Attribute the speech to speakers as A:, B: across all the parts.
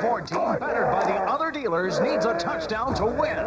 A: Ford team, battered by the other dealers, needs a touchdown to win.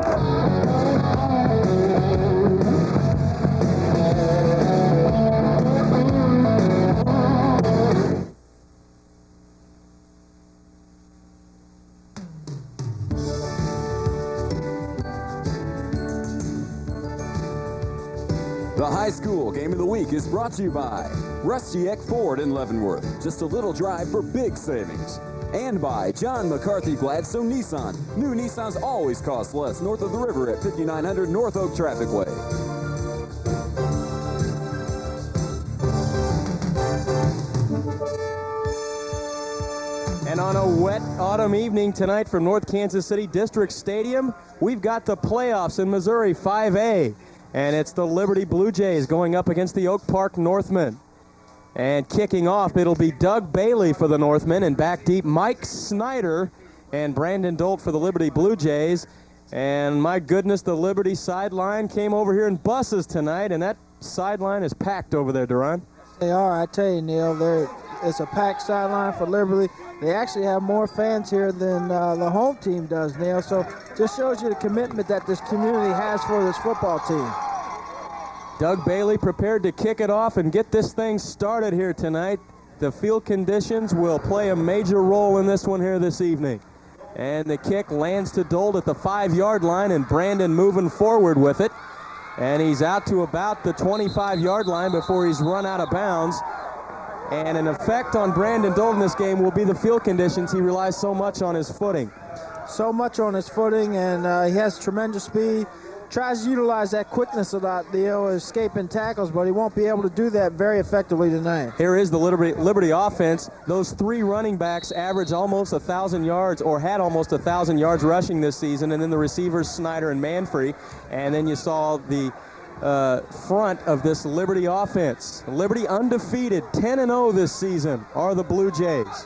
B: The high school game of the week is brought to you by Rusty Eck Ford in Leavenworth. Just a little drive for big savings. And by John McCarthy Gladstone Nissan. New Nissans always cost less north of the river at 5900 North Oak Traffic Way.
C: And on a wet autumn evening tonight from North Kansas City District Stadium, we've got the playoffs in Missouri 5A. And it's the Liberty Blue Jays going up against the Oak Park Northmen. And kicking off, it'll be Doug Bailey for the Northmen, and back deep, Mike Snyder and Brandon Dolt for the Liberty Blue Jays. And my goodness, the Liberty sideline came over here in buses tonight, and that sideline is packed over there, Duran.
D: They are, I tell you, Neil. It's a packed sideline for Liberty. They actually have more fans here than the home team does, Neil. So just shows you the commitment that this community has for this football team.
C: Doug Bailey prepared to kick it off and get this thing started here tonight. The field conditions will play a major role in this one here this evening. And the kick lands to Dolt at the 5-yard line, and Brandon moving forward with it. And he's out to about the 25-yard line before he's run out of bounds. And an effect on Brandon Dolt in this game will be the field conditions. He relies so much on his footing.
D: So much on his footing, and he has tremendous speed. Tries to utilize that quickness a lot, Neil, escaping tackles, but he won't be able to do that very effectively tonight.
C: Here is the Liberty offense. Those three running backs average almost 1,000 yards, or had almost 1,000 yards rushing this season, and then the receivers, Snyder and Manfrey. And then you saw the front of this Liberty offense. Liberty undefeated, 10-0 this season, are the Blue Jays.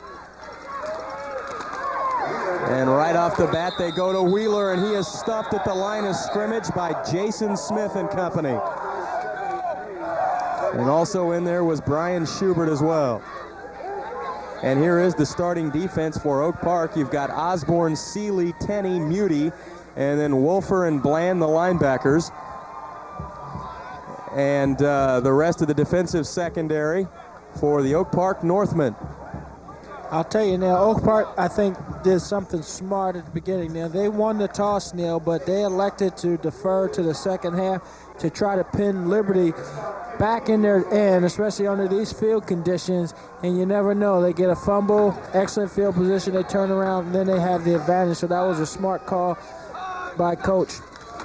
C: And right off the bat, they go to Wheeler, and he is stuffed at the line of scrimmage by Jason Smith and company. And also in there was Brian Schubert as well. And here is the starting defense for Oak Park. You've got Osborne, Seeley, Tenney, Muty, and then Wolfer and Bland, the linebackers. And the rest of the defensive secondary for the Oak Park Northmen.
D: I'll tell you now, Oak Park, I think, did something smart at the beginning. Now, they won the toss, Neil, but they elected to defer to the second half to try to pin Liberty back in their end, especially under these field conditions. And you never know. They get a fumble, excellent field position, they turn around, and then they have the advantage. So that was a smart call by Coach.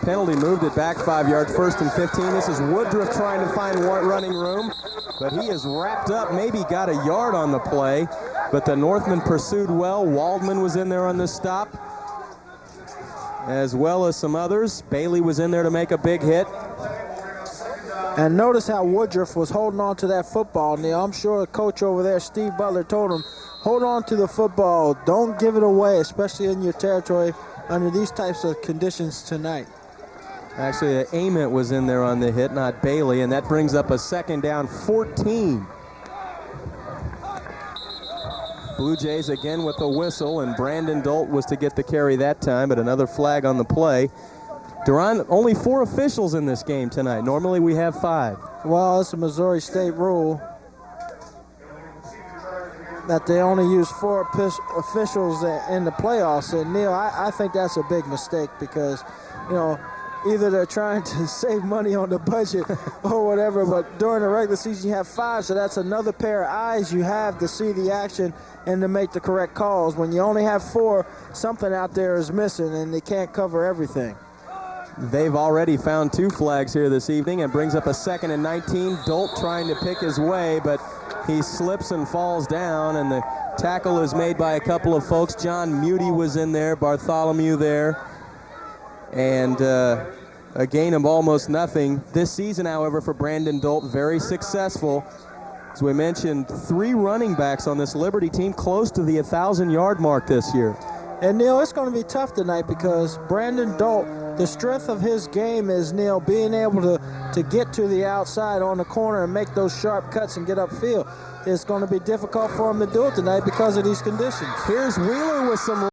C: Penalty moved it back 5 yards, 1st and 15. This is Woodruff trying to find running room, but he is wrapped up, maybe got a yard on the play. But the Northmen pursued well. Waldman was in there on this stop, as well as some others. Bailey was in there to make a big hit.
D: And notice how Woodruff was holding on to that football, Neil. I'm sure the coach over there, Steve Butler, told him, hold on to the football. Don't give it away, especially in your territory under these types of conditions tonight.
C: Actually, Ament was in there on the hit, not Bailey, and that brings up a 2nd down, 14. Blue Jays again with a whistle, and Brandon Dolt was to get the carry that time, but another flag on the play. Duran, only 4 officials in this game tonight. Normally we have 5.
D: Well, it's a Missouri State rule that they only use 4 officials in the playoffs. And Neil, I think that's a big mistake because, you know, either they're trying to save money on the budget or whatever, but during the regular season you have 5, so that's another pair of eyes you have to see the action and to make the correct calls. When you only have 4, something out there is missing and they can't cover everything.
C: They've already found 2 flags here this evening, and brings up a 2nd and 19. Dolt trying to pick his way, but he slips and falls down, and the tackle is made by a couple of folks. John Muty was in there, Bartholomew there. And a gain of almost nothing. This season, however, for Brandon Dolt, very successful. As we mentioned, 3 running backs on this Liberty team close to the 1,000-yard mark this year.
D: And, Neil, it's going to be tough tonight because Brandon Dolt, the strength of his game is, Neil, being able to get to the outside on the corner and make those sharp cuts and get upfield. It's going to be difficult for him to do it tonight because of these conditions.
C: Here's Wheeler with some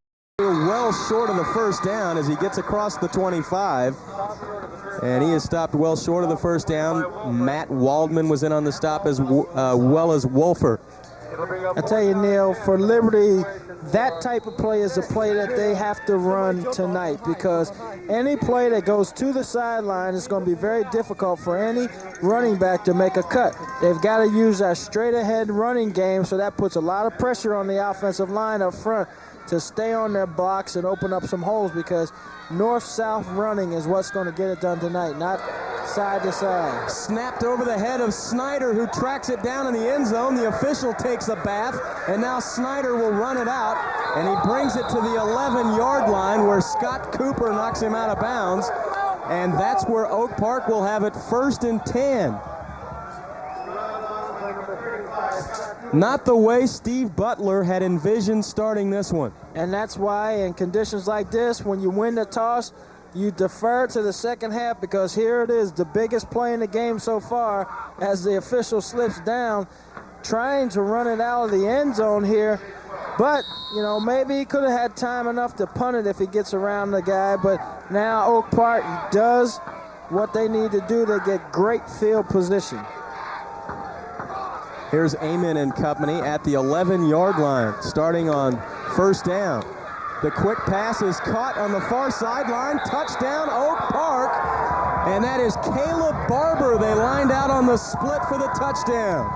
C: well short of the first down as he gets across the 25. And he is stopped well short of the first down. Matt Waldman was in on the stop as well as Wolfer.
D: I tell you, Neil, for Liberty, that type of play is a play that they have to run tonight, because any play that goes to the sideline is going to be very difficult for any running back to make a cut. They've got to use that straight-ahead running game, so that puts a lot of pressure on the offensive line up front to stay on their blocks and open up some holes, because north-south running is what's going to get it done tonight, not side to side.
C: Snapped over the head of Snyder, who tracks it down in the end zone. The official takes a bath, and now Snyder will run it out, and he brings it to the 11-yard line where Scott Cooper knocks him out of bounds, and that's where Oak Park will have it 1st and 10. Not the way Steve Butler had envisioned starting this one.
D: And that's why in conditions like this, when you win the toss, you defer to the second half, because here it is, the biggest play in the game so far, as the official slips down, trying to run it out of the end zone here. But, you know, maybe he could have had time enough to punt it if he gets around the guy. But now Oak Park does what they need to do. They get great field position.
C: Here's Amen and company at the 11-yard line, starting on 1st down. The quick pass is caught on the far sideline. Touchdown, Oak Park. And that is Caleb Barber. They lined out on the split for the touchdown.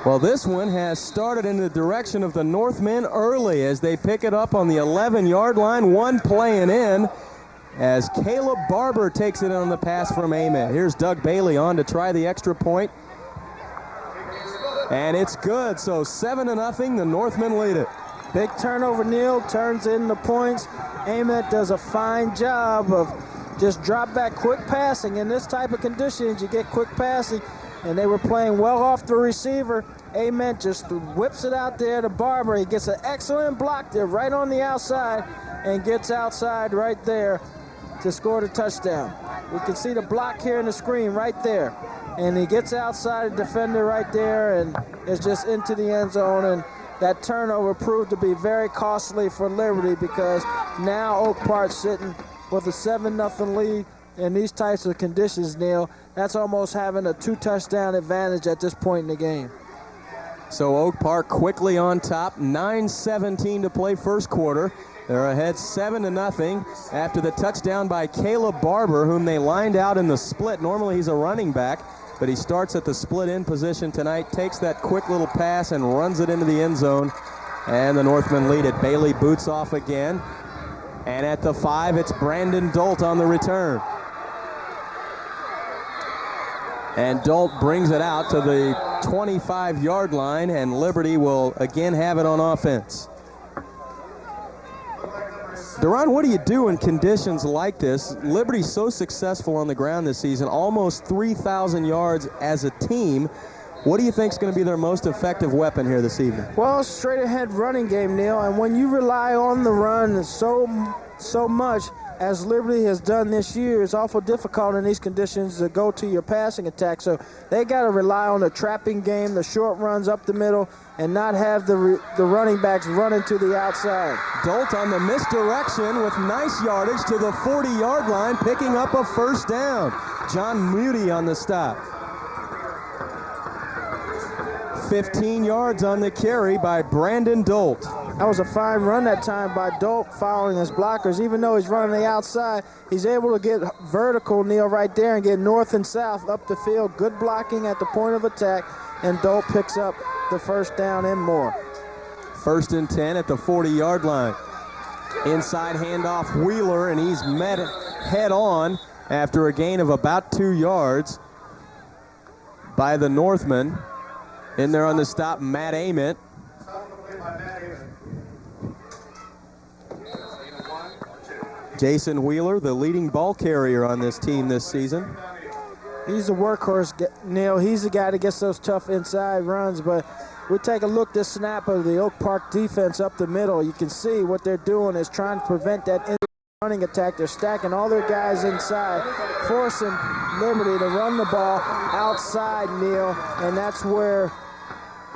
C: Well, this one has started in the direction of the Northmen early as they pick it up on the 11-yard line. One playing in as Caleb Barber takes it on the pass from Amen. Here's Doug Bailey on to try the extra point. And it's good. So 7-0, the Northmen lead it.
D: Big turnover, Neil, turns in the points. Amen does a fine job of just drop back quick passing. In this type of conditions, you get quick passing. And they were playing well off the receiver. Amen just whips it out there to Barber. He gets an excellent block there right on the outside and gets outside right there to score the touchdown. We can see the block here in the screen right there. And he gets outside the defender right there and is just into the end zone. And that turnover proved to be very costly for Liberty, because now Oak Park sitting with a 7-0 lead. In these types of conditions, Neil, that's almost having a 2-touchdown advantage at this point in the game.
C: So Oak Park quickly on top, 9:17 to play first quarter. They're ahead 7-0 after the touchdown by Caleb Barber, whom they lined out in the split. Normally he's a running back, but he starts at the split end position tonight, takes that quick little pass and runs it into the end zone, and the Northmen lead it. Bailey boots off again, and at the 5, it's Brandon Dolt on the return. And Dolt brings it out to the 25-yard line, and Liberty will again have it on offense. Duran, what do you do in conditions like this? Liberty's so successful on the ground this season, almost 3,000 yards as a team. What do you think is going to be their most effective weapon here this evening?
D: Well, straight ahead running game, Neil, and when you rely on the run so much as Liberty has done this year, it's awful difficult in these conditions to go to your passing attack. So they got to rely on the trapping game, the short runs up the middle, and not have the running backs running to the outside.
C: Dolt on the misdirection with nice yardage to the 40-yard line, picking up a first down. John Moody on the stop. 15 yards on the carry by Brandon Dolt.
D: That was a fine run that time by Dolt, following his blockers. Even though he's running the outside, he's able to get vertical, Neil, right there and get north and south up the field. Good blocking at the point of attack, and Dolt picks up the first down and more.
C: 1st and 10 at the 40-yard line. Inside handoff, Wheeler, and he's met head on after a gain of about 2 yards by the Northmen. In there on the stop, Matt Ament. Jason Wheeler, the leading ball carrier on this team this season.
D: He's a workhorse, Neil. He's the guy that gets those tough inside runs, but we take a look this snap of the Oak Park defense up the middle. You can see what they're doing is trying to prevent that running attack. They're stacking all their guys inside, forcing Liberty to run the ball outside, Neil, and that's where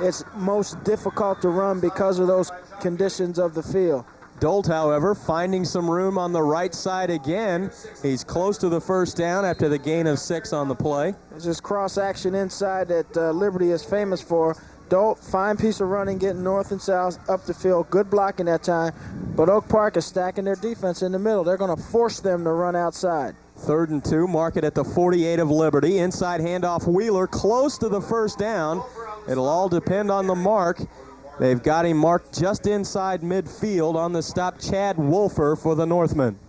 D: it's most difficult to run because of those conditions of the field.
C: Dolt, however, finding some room on the right side again. He's close to the first down after the gain of 6 on the play.
D: It's this cross action inside that Liberty is famous for. Dolt, fine piece of running, getting north and south up the field. Good blocking that time. But Oak Park is stacking their defense in the middle. They're going to force them to run outside.
C: 3rd and 2, mark it at the 48 of Liberty. Inside handoff, Wheeler, close to the first down. It'll all depend on the mark. They've got him marked just inside midfield on the stop, Chad Wolfer for the Northmen.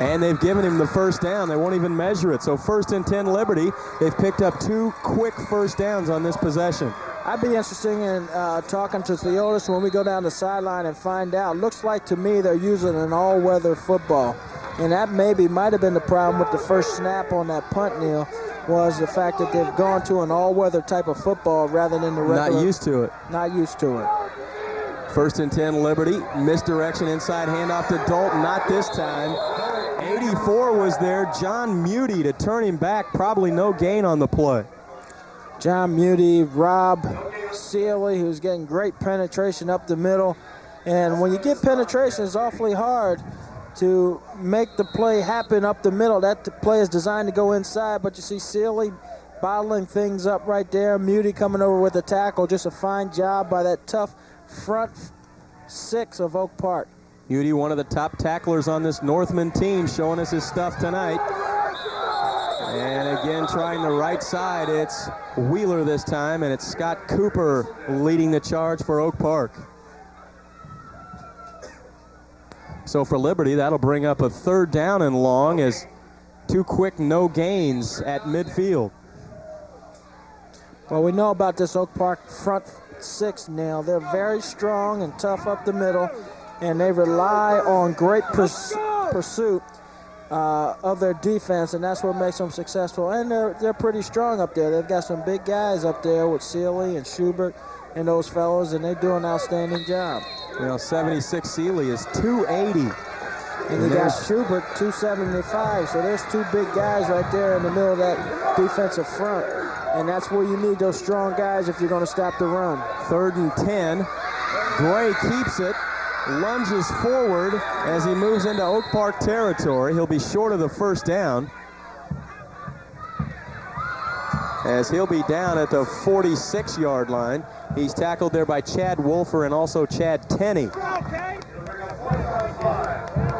C: And they've given him the first down. They won't even measure it. So 1st and 10 Liberty. They've picked up 2 quick first downs on this possession.
D: I'd be interested in talking to Theodis when we go down the sideline and find out. Looks like to me they're using an all-weather football. And that might have been the problem with the first snap on that punt, Neil, was the fact that they've gone to an all-weather type of football rather than the regular.
C: Not used to it.
D: Not used to it.
C: 1st and 10 Liberty. Misdirection inside handoff to Dolt. Not this time. 84 was there. John Muty to turn him back. Probably no gain on the play.
D: John Muty, Rob Sealy, who's getting great penetration up the middle. And when you get penetration, it's awfully hard to make the play happen up the middle. That play is designed to go inside, but you see Sealy bottling things up right there. Muty coming over with a tackle. Just a fine job by that tough front 6 of Oak Park.
C: Muty, one of the top tacklers on this Northman team, showing us his stuff tonight. And again, trying the right side. It's Wheeler this time, and it's Scott Cooper leading the charge for Oak Park. So for Liberty, that'll bring up a 3rd down and long as 2 quick no gains at midfield.
D: Well, we know about this Oak Park front 6 now. They're very strong and tough up the middle, and they rely on great pursuit of their defense, and that's what makes them successful. And they're pretty strong up there. They've got some big guys up there with Sealy and Schubert and those fellows, and they do an outstanding job.
C: You know, 76 Sealy is 280.
D: And you got Schubert, 275. So there's 2 big guys right there in the middle of that defensive front. And that's where you need those strong guys if you're going to stop the run.
C: 3rd and 10. Gray keeps it, lunges forward as he moves into Oak Park territory. He'll be short of the first down, as he'll be down at the 46-yard line. He's tackled there by Chad Wolfer and also Chad Tenney.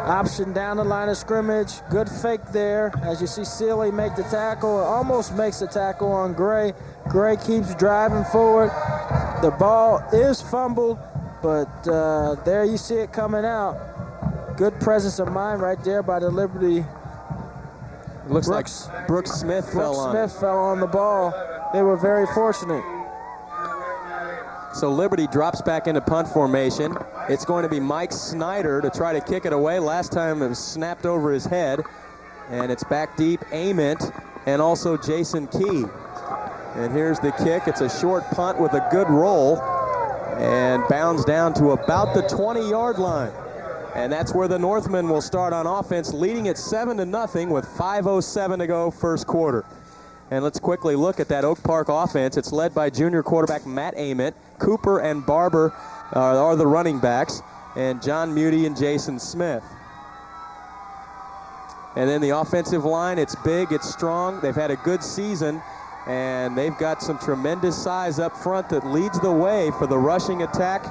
D: Option down the line of scrimmage. Good fake there. As you see Sealy make the tackle. Almost makes the tackle on Gray. Gray keeps driving forward. The ball is fumbled, but there you see it coming out. Good presence of mind right there by the Liberty.
C: Looks like Brooks Smith fell
D: on the ball. They were very fortunate.
C: So Liberty drops back into punt formation. It's going to be Mike Snyder to try to kick it away. Last time it was snapped over his head. And it's back deep, Ament, and also Jason Key. And here's the kick. It's a short punt with a good roll. And bounds down to about the 20-yard line. And that's where the Northmen will start on offense, leading at 7-0 with 5:07 to go first quarter. And let's quickly look at that Oak Park offense. It's led by junior quarterback Matt Ament. Cooper and Barber are the running backs, and John Muty and Jason Smith. And then the offensive line, it's big, it's strong. They've had a good season, and they've got some tremendous size up front that leads the way for the rushing attack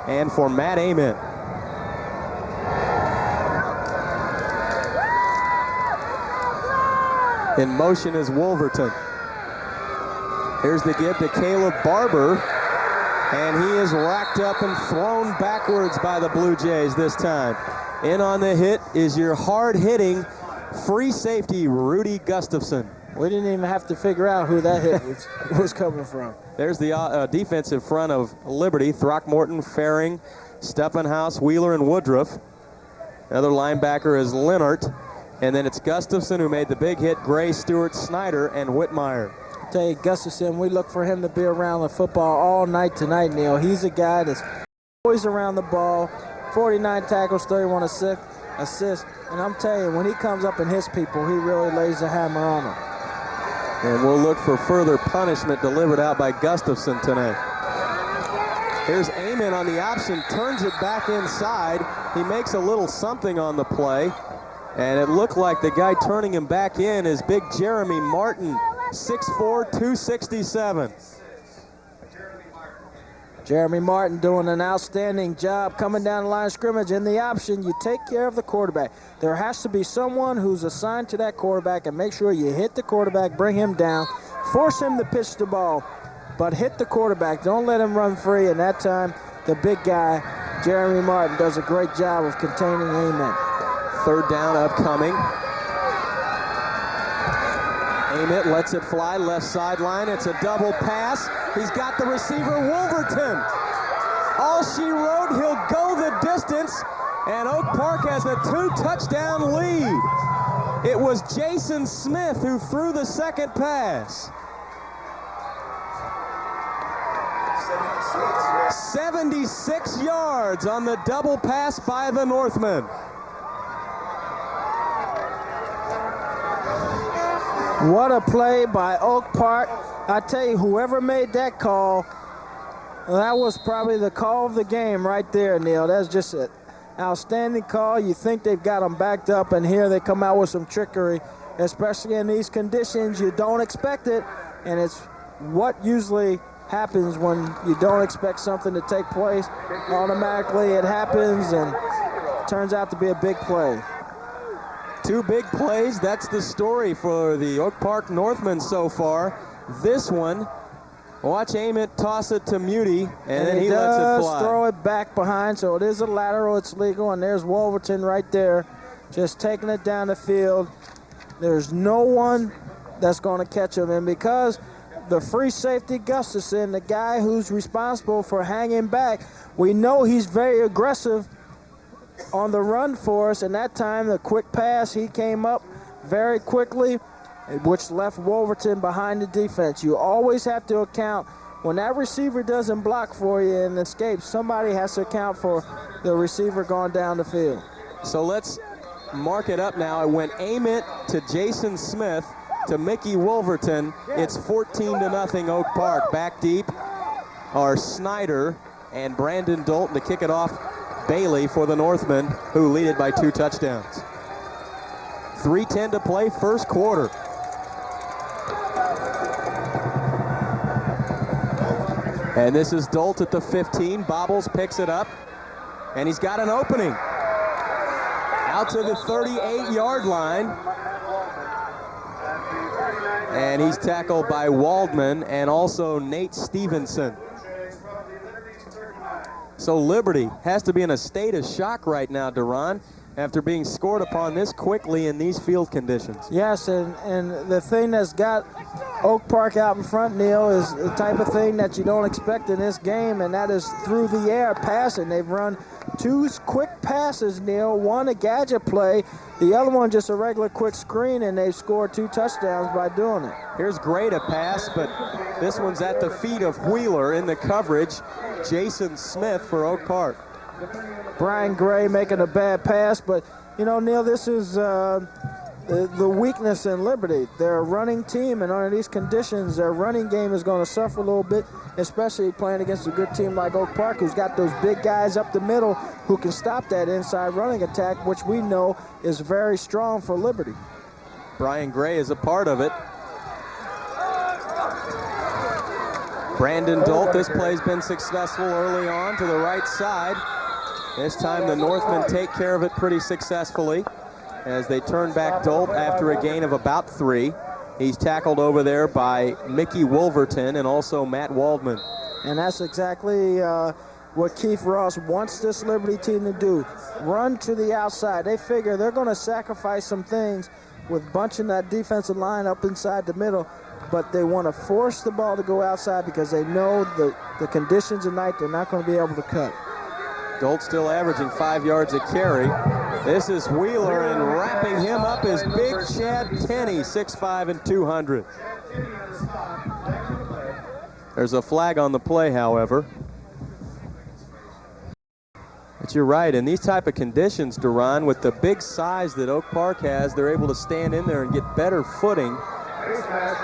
C: and for Matt Ament. In motion is Wolverton. Here's the give to Caleb Barber, and he is racked up and thrown backwards by the Blue Jays this time. In on the hit is your hard-hitting free safety, Rudy Gustafson.
D: We didn't even have to figure out who that hit was coming from.
C: There's the defensive front of Liberty: Throckmorton, Faring, Steppenhaus, Wheeler, and Woodruff. Another linebacker is Leonard. And then it's Gustafson who made the big hit, Gray, Stewart, Snyder, and Whitmire.
D: I tell you, Gustafson, we look for him to be around the football all night tonight, Neil. He's a guy that's always around the ball. 49 tackles, 31 assists. And I'm telling you, when he comes up and hits people, he really lays the hammer on them.
C: And we'll look for further punishment delivered out by Gustafson tonight. Here's Amen on the option, turns it back inside. He makes a little something on the play. And it looked like the guy turning him back in is big Jeremy Martin, 6'4", 267.
D: Jeremy Martin doing an outstanding job coming down the line of scrimmage. In the option, you take care of the quarterback. There has to be someone who's assigned to that quarterback and make sure you hit the quarterback, bring him down, force him to pitch the ball, but hit the quarterback. Don't let him run free. And that time, the big guy, Jeremy Martin, does a great job of containing Amen.
C: Third down upcoming. Ament lets it fly, left sideline. It's a double pass. He's got the receiver, Wolverton. All she wrote, he'll go the distance, and Oak Park has a 2-touchdown lead. It was Jason Smith who threw the second pass. 76 yards on the double pass by the Northmen.
D: What a play by Oak Park. I tell you, whoever made that call, that was probably the call of the game right there, Neil. That's just an outstanding call. You think they've got them backed up, and here they come out with some trickery, especially in these conditions. You don't expect it, and it's what usually happens when you don't expect something to take place. Automatically it happens, and turns out to be a big play.
C: Two big plays. That's the story for the Oak Park Northmen so far. This one, watch Ament toss it to Muty, and then he lets it fly.
D: Throw it back behind, so it is a lateral. It's legal, and there's Wolverton right there, just taking it down the field. There's no one that's going to catch him, and because the free safety Gustafson, the guy who's responsible for hanging back, we know he's very aggressive on the run for us, and that time the quick pass, he came up very quickly, which left Wolverton behind the defense. You always have to account when that receiver doesn't block for you and escapes, somebody has to account for the receiver going down the field.
C: So let's mark it up now. It went Ament to Jason Smith to Mickey Wolverton. It's 14-0 Oak Park. Back deep are Snyder and Brandon Dalton to kick it off. Bailey for the Northmen, who lead it by 2 touchdowns. 3:10 to play, first quarter. And this is Dolt at the 15. Bobbles picks it up, and he's got an opening. Out to the 38-yard line. And he's tackled by Waldman and also Nate Stevenson. So Liberty has to be in a state of shock right now, Duran, after being scored upon this quickly in these field conditions.
D: Yes, and the thing that's got Oak Park out in front, Neil, is the type of thing that you don't expect in this game, and that is through the air passing. They've run 2 quick passes, Neil, one a gadget play, the other one just a regular quick screen, and they've scored 2 touchdowns by doing it.
C: Here's Gray to pass, but this one's at the feet of Wheeler in the coverage. Jason Smith for Oak Park.
D: Brian Gray making a bad pass, but, you know, Neil, this is the weakness in Liberty. They're a running team, and under these conditions, their running game is going to suffer a little bit, especially playing against a good team like Oak Park, who's got those big guys up the middle who can stop that inside running attack, which we know is very strong for Liberty.
C: Brian Gray is a part of it. Brandon Dolt, this play's been successful early on to the right side. This time the Northmen take care of it pretty successfully as they turn back Dolt after a gain of about 3. He's tackled over there by Mickey Wolverton and also Matt Waldman.
D: And that's exactly what Keith Ross wants this Liberty team to do. Run to the outside. They figure they're going to sacrifice some things with bunching that defensive line up inside the middle, but they want to force the ball to go outside because they know the conditions tonight they're not going to be able to cut.
C: Dolt still averaging 5 yards a carry. This is Wheeler, and wrapping him up is big Chad Tenney, 6'5" and 200. There's a flag on the play, however. But you're right, in these type of conditions, Duran, with the big size that Oak Park has, they're able to stand in there and get better footing.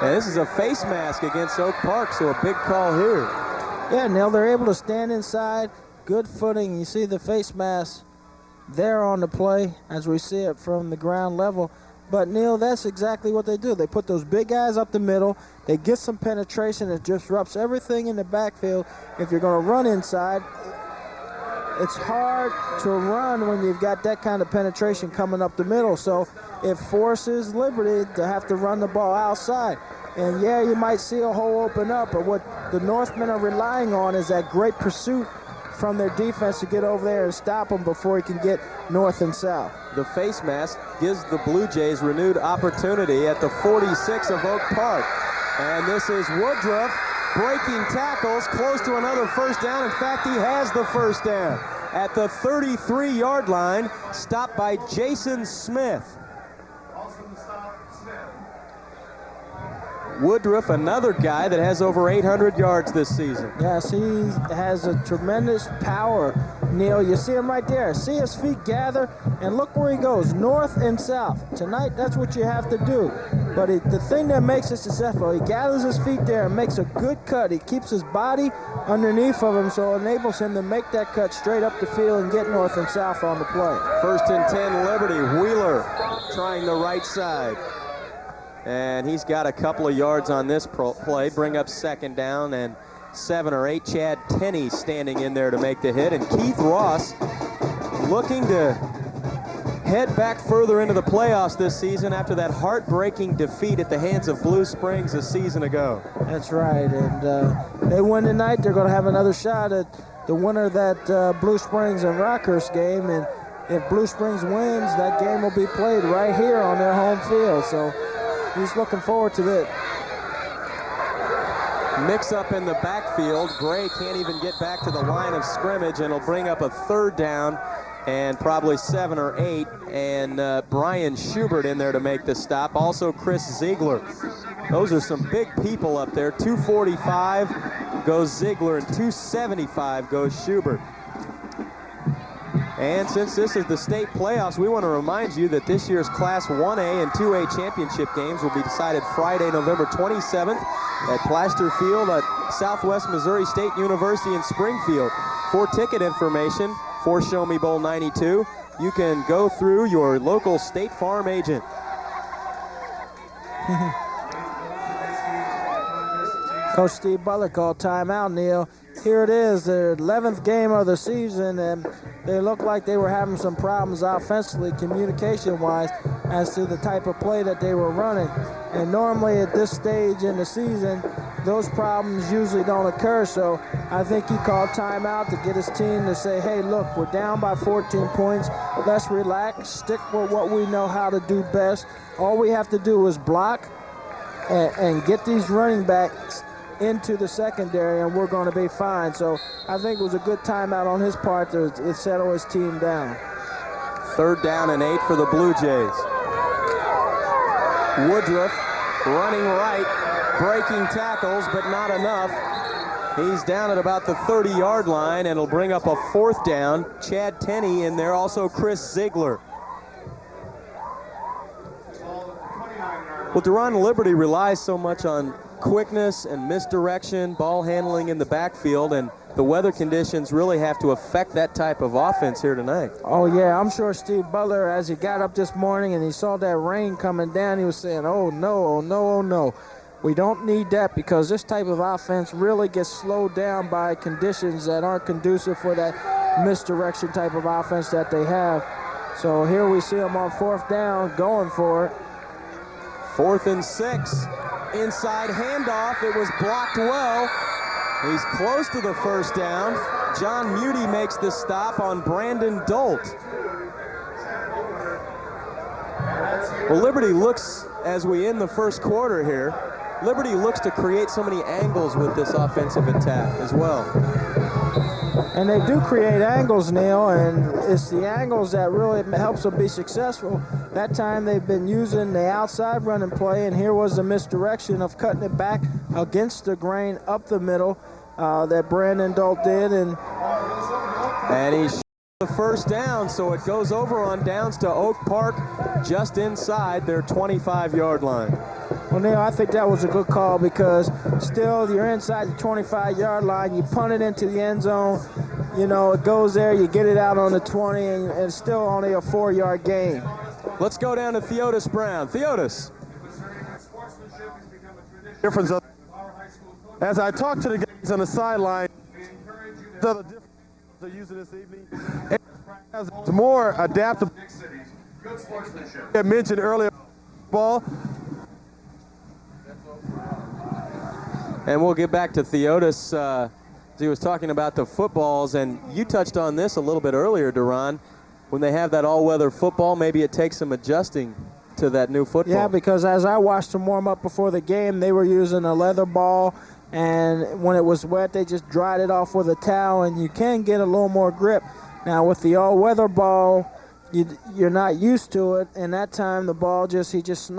C: And this is a face mask against Oak Park, so a big call here.
D: Yeah, Neil, they're able to stand inside, good footing. You see the face mask there on the play as we see it from the ground level. But, Neil, that's exactly what they do. They put those big guys up the middle. They get some penetration. It disrupts everything in the backfield. If you're going to run inside, it's hard to run when you've got that kind of penetration coming up the middle. So it forces Liberty to have to run the ball outside. And, yeah, you might see a hole open up, but what the Northmen are relying on is that great pursuit from their defense to get over there and stop him before he can get north and south.
C: The face mask gives the Blue Jays renewed opportunity at the 46 of Oak Park. And this is Woodruff breaking tackles, close to another first down. In fact, he has the first down at the 33-yard line, stopped by Jason Smith. Woodruff, another guy that has over 800 yards this season.
D: Yes, he has a tremendous power, Neil. You see him right there. See his feet gather, and look where he goes, north and south. Tonight, that's what you have to do. But the thing that makes it successful, he gathers his feet there and makes a good cut. He keeps his body underneath of him, so it enables him to make that cut straight up the field and get north and south on the play.
C: 1st and 10 Liberty. Wheeler trying the right side. And he's got a couple of yards on this play, bring up 2nd down and 7 or 8. Chad Tenney standing in there to make the hit. And Keith Ross looking to head back further into the playoffs this season after that heartbreaking defeat at the hands of Blue Springs a season ago.
D: That's right, and they win tonight. They're going to have another shot at the winner of that Blue Springs and Rockhurst game. And if Blue Springs wins, that game will be played right here on their home field. So he's looking forward to it.
C: Mix up in the backfield. Gray can't even get back to the line of scrimmage, and it'll bring up a 3rd down and probably 7 or 8. And Brian Schubert in there to make the stop. Also Chris Ziegler. Those are some big people up there. 245 goes Ziegler, and 275 goes Schubert. And since this is the state playoffs, we want to remind you that this year's Class 1A and 2A championship games will be decided Friday, November 27th at Plaster Field at Southwest Missouri State University in Springfield. For ticket information for Show Me Bowl 92, you can go through your local State Farm agent.
D: Coach Steve Butler called timeout, Neil. Here it is, their 11th game of the season, and they look like they were having some problems offensively, communication-wise, as to the type of play that they were running. And normally at this stage in the season, those problems usually don't occur, so I think he called timeout to get his team to say, hey, look, we're down by 14 points. Let's relax, stick with what we know how to do best. All we have to do is block and get these running backs into the secondary, and we're going to be fine. So I think it was a good timeout on his part to settle his team down.
C: 3rd down and 8 for the Blue Jays. Woodruff running right, breaking tackles, but not enough. He's down at about the 30-yard line, and it'll bring up a 4th down. Chad Tenney in there, also Chris Ziegler. Well, Duran Liberty relies so much on quickness and misdirection, ball handling in the backfield, and the weather conditions really have to affect that type of offense here tonight.
D: Oh, yeah, I'm sure Steve Butler, as he got up this morning and he saw that rain coming down, he was saying, oh, no, oh, no, oh, no. We don't need that, because this type of offense really gets slowed down by conditions that aren't conducive for that misdirection type of offense that they have. So here we see them on 4th down going for it.
C: 4th and 6. Inside handoff. It was blocked well. He's close to the first down. John Muty makes the stop on Brandon Dolt. Well, Liberty looks, as we end the first quarter here, Liberty looks to create so many angles with this offensive attack as well.
D: And they do create angles, Neil, and it's the angles that really helps them be successful. That time they've been using the outside running play, and here was the misdirection of cutting it back against the grain up the middle that Brandon Dolt did. And
C: he the first down, so it goes over on downs to Oak Park just inside their 25-yard line.
D: Well, Neil, I think that was a good call because still you're inside the 25-yard line. You punt it into the end zone. You know, it goes there. You get it out on the 20, and it's still only a 4-yard gain.
C: Let's go down to Theodis Brown. Theodis.
E: Difference of, as I talk to the guys on the sideline, the difference they're using this evening is more adaptable. I mentioned earlier, ball.
C: And we'll get back to Theodis. He was talking about the footballs, and you touched on this a little bit earlier, Duran. When they have that all-weather football, maybe it takes some adjusting to that new football.
D: Yeah, because as I watched them warm up before the game, they were using a leather ball, and when it was wet, they just dried it off with a towel, and you can get a little more grip. Now, with the all-weather ball, you're not used to it, and that time the ball he just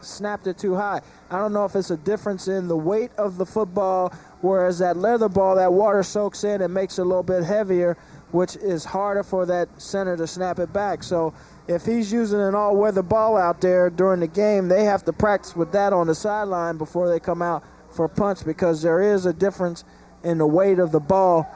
D: snapped it too high. I don't know if it's a difference in the weight of the football, whereas that leather ball, that water soaks in and makes it a little bit heavier, which is harder for that center to snap it back. So if he's using an all-weather ball out there during the game, they have to practice with that on the sideline before they come out for punts, because there is a difference in the weight of the ball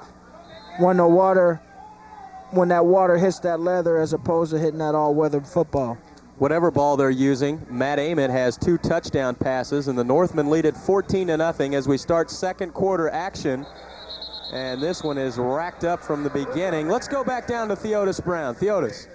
D: when that water hits that leather as opposed to hitting that all-weather football.
C: Whatever ball they're using, Matt Ament has 2 touchdown passes, and the Northmen lead it 14-0 as we start second quarter action. And this one is racked up from the beginning. Let's go back down to Theodis Brown. Theodis.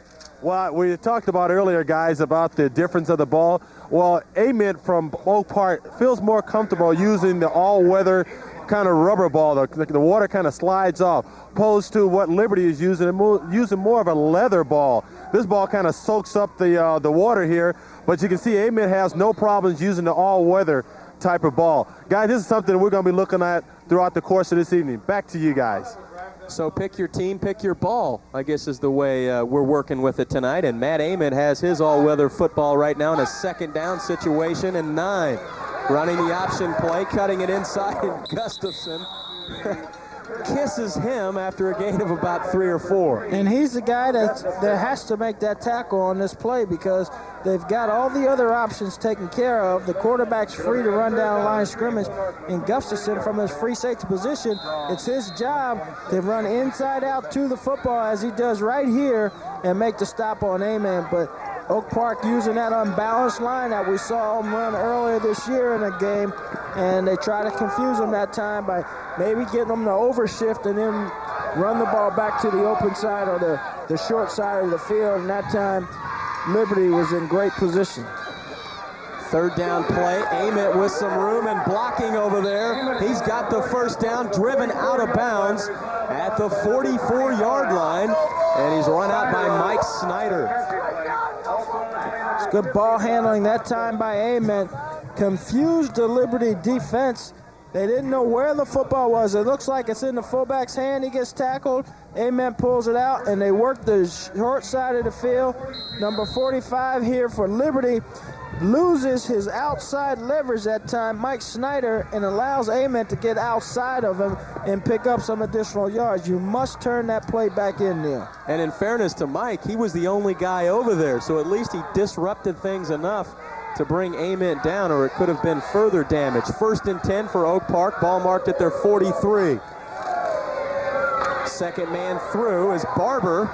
E: Well, we talked about earlier, guys, about the difference of the ball. Well, Ament from Oak Park feels more comfortable using the all-weather kind of rubber ball. The water kind of slides off, opposed to what Liberty is using more of a leather ball. This ball kind of soaks up the water here, but you can see Ament has no problems using the all-weather type of ball. Guys, this is something we're going to be looking at throughout the course of this evening. Back to you guys.
C: So pick your team, pick your ball, I guess is the way we're working with it tonight. And Matt Ament has his all-weather football right now in a second down situation and 9. Running the option play, cutting it inside, and Gustafson kisses him after a gain of about 3 or 4.
D: And he's the guy that has to make that tackle on this play because they've got all the other options taken care of. The quarterback's free to run down the line of scrimmage, and Gustafson from his free safety position, it's his job to run inside out to the football as he does right here and make the stop on Ament. But Oak Park using that unbalanced line that we saw him run earlier this year in a game, and they try to confuse him that time by maybe getting them to overshift and then run the ball back to the open side or the short side of the field, and that time Liberty was in great position.
C: Third down play, Ament with some room and blocking over there. He's got the first down, driven out of bounds at the 44-yard line, and he's run out by Mike Snyder.
D: It's good ball handling that time by Ament. Confused the Liberty defense. They didn't know where the football was. It looks like it's in the fullback's hand. He gets tackled. Ament pulls it out, and they work the short side of the field. Number 45 here for Liberty loses his outside leverage that time, Mike Snyder, and allows Ament to get outside of him and pick up some additional yards. You must turn that play back in there.
C: And in fairness to Mike, he was the only guy over there, so at least he disrupted things enough to bring Ament down, or it could have been further damage. 1st and 10 for Oak Park, ball marked at their 43. Second man through is Barber,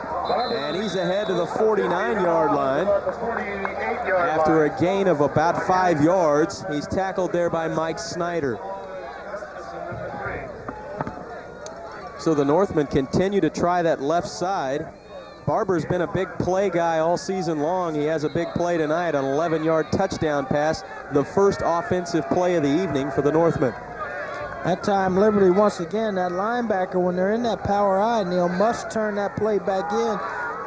C: and he's ahead to the 49-yard line. After a gain of about 5 yards, he's tackled there by Mike Snyder. So the Northmen continue to try that left side. Barber's been a big play guy all season long. He has a big play tonight, an 11-yard touchdown pass, the first offensive play of the evening for the Northmen.
D: That time, Liberty, once again, that linebacker, when they're in that power I, Neil, must turn that play back in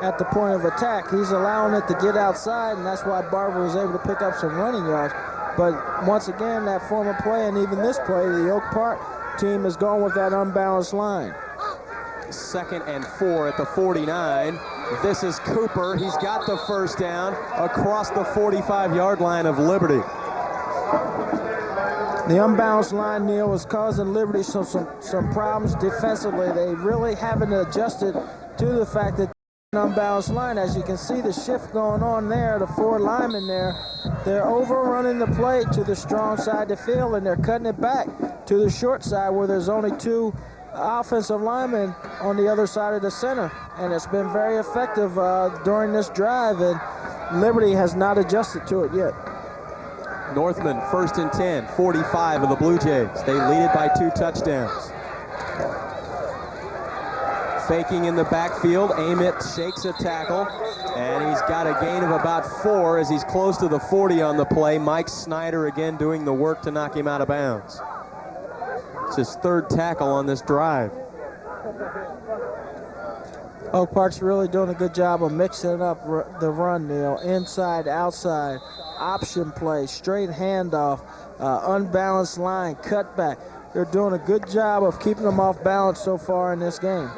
D: at the point of attack. He's allowing it to get outside, and that's why Barber was able to pick up some running yards. But once again, that former play and even this play, the Oak Park team is going with that unbalanced line.
C: 2nd and 4 at the 49. This is Cooper. He's got the first down across the 45-yard line of Liberty.
D: The unbalanced line, Neil, is causing Liberty some problems defensively. They really haven't adjusted to the fact that unbalanced line. As you can see the shift going on there, the 4 linemen there, they're overrunning the play to the strong side of the field, and they're cutting it back to the short side where there's only 2 offensive linemen on the other side of the center. And it's been very effective during this drive, and Liberty has not adjusted to it yet.
C: Northman, 1st and 10, 45 of the Blue Jays. They lead it by 2 touchdowns. Faking in the backfield, Ament shakes a tackle, and he's got a gain of about 4 as he's close to the 40 on the play. Mike Snyder again doing the work to knock him out of bounds. It's his 3rd tackle on this drive.
D: Oak Park's really doing a good job of mixing up the run, Neil. Inside, outside, option play, straight handoff, unbalanced line, cutback. They're doing a good job of keeping them off balance so far in this game.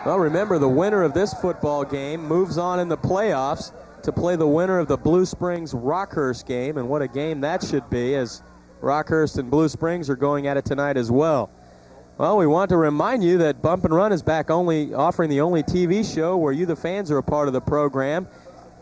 C: Well, remember, the winner of this football game moves on in the playoffs to play the winner of the Blue Springs Rockhurst game, and what a game that should be, as Rockhurst and Blue Springs are going at it tonight as well. Well, we want to remind you that Bump and Run is back offering the only TV show where you, the fans, are a part of the program.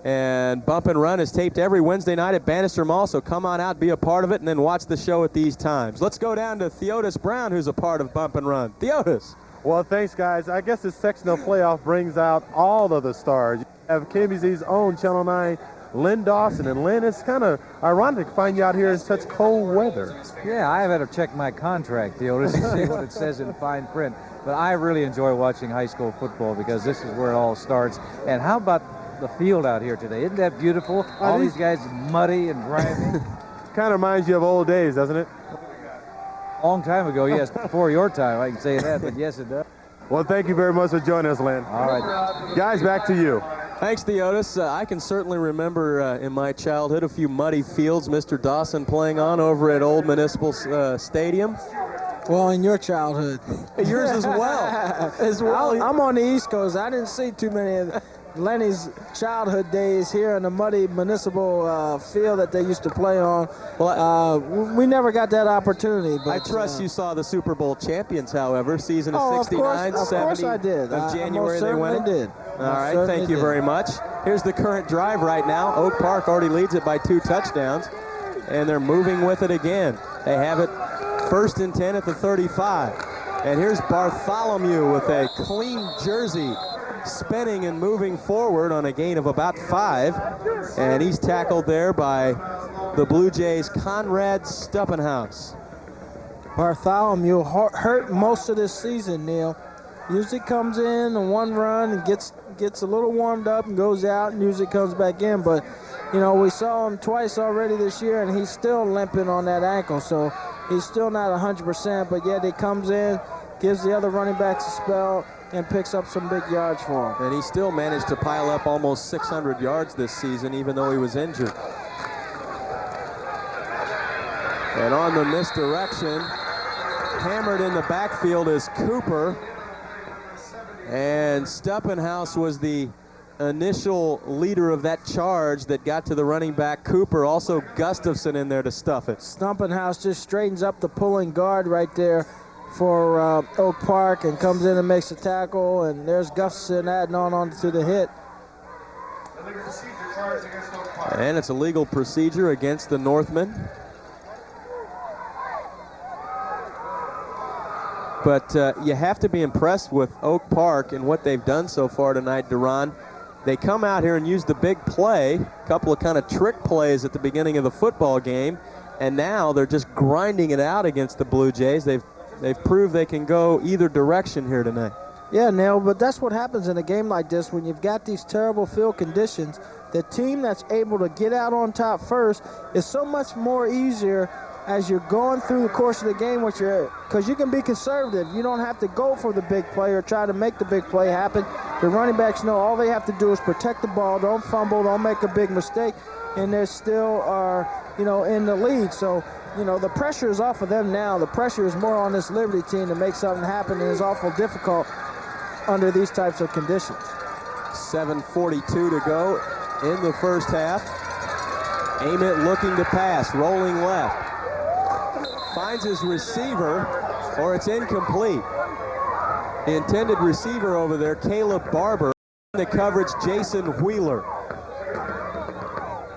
C: And Bump and Run is taped every Wednesday night at Bannister Mall, so come on out, be a part of it, and then watch the show at these times. Let's go down to Theotis Brown, who's a part of Bump and Run. Theotis.
E: Well, thanks, guys. I guess this sectional playoff brings out all of the stars. You have KBZ's own Channel 9, Lynn Dawson. And Lynn, it's kind of ironic to find you out here in such cold weather.
F: Yeah, I have to check my contract, Theotis, to see what it says in fine print. But I really enjoy watching high school football because this is where it all starts. And how about the field out here today? Isn't that beautiful? All these guys muddy and grimy.
E: Kind of reminds you of old days, doesn't it?
F: Long time ago, yes, before your time, I can say that, but yes, it does.
E: Well, thank you very much for joining us, Lynn.
F: All right.
E: Guys, back to you.
C: Thanks, Theotis. I can certainly remember in my childhood a few muddy fields Mr. Dawson playing on over at Old Municipal Stadium.
D: Well, in your childhood.
C: Yours as well.
D: I'm on the East Coast. I didn't see too many of Lenny's childhood days here in the muddy municipal field that they used to play on. Well, we never got that opportunity. But,
C: I trust you saw the Super Bowl champions, however, season of 69,
D: of
C: 70
D: course I did.
C: of January they went.
D: Did.
C: All right, thank you very much. Here's the current drive right now. Oak Park already leads it by 2 touchdowns, and they're moving with it again. They have it 1st and 10 at the 35. And here's Bartholomew with a clean jersey, spinning and moving forward on a gain of about 5. And he's tackled there by the Blue Jays' Conrad Stuppenhaus.
D: Bartholomew hurt most of this season, Neil. Usually comes in on one run and gets a little warmed up and goes out and usually comes back in. But, you know, we saw him twice already this year, and he's still limping on that ankle. So he's still not 100%, but yet he comes in, gives the other running backs a spell, and picks up some big yards for him.
C: And he still managed to pile up almost 600 yards this season, even though he was injured. And on the misdirection, hammered in the backfield is Cooper. And Stuppenhaus was the initial leader of that charge that got to the running back Cooper. Also Gustafson in there to stuff it.
D: Stuppenhaus just straightens up the pulling guard right there for Oak Park and comes in and makes a tackle, and there's Gustafson adding on to the hit.
C: And it's a legal procedure against the Northmen. But you have to be impressed with Oak Park and what they've done so far tonight, Duran. They come out here and use the big play, a couple of kind of trick plays at the beginning of the football game, and now they're just grinding it out against the Blue Jays. They've proved they can go either direction here tonight.
D: Yeah, Neil, but that's what happens in a game like this when you've got these terrible field conditions. The team that's able to get out on top first is so much more easier as you're going through the course of the game, because you can be conservative. You don't have to go for the big play or try to make the big play happen. The running backs know all they have to do is protect the ball, don't fumble, don't make a big mistake, and they still are, in the lead. So, the pressure is off of them now. The pressure is more on this Liberty team to make something happen, and it's awful difficult under these types of conditions.
C: 7:42 to go in the first half. Ament looking to pass, rolling left. Finds his receiver, or it's incomplete. The intended receiver over there, Caleb Barber. The coverage, Jason Wheeler.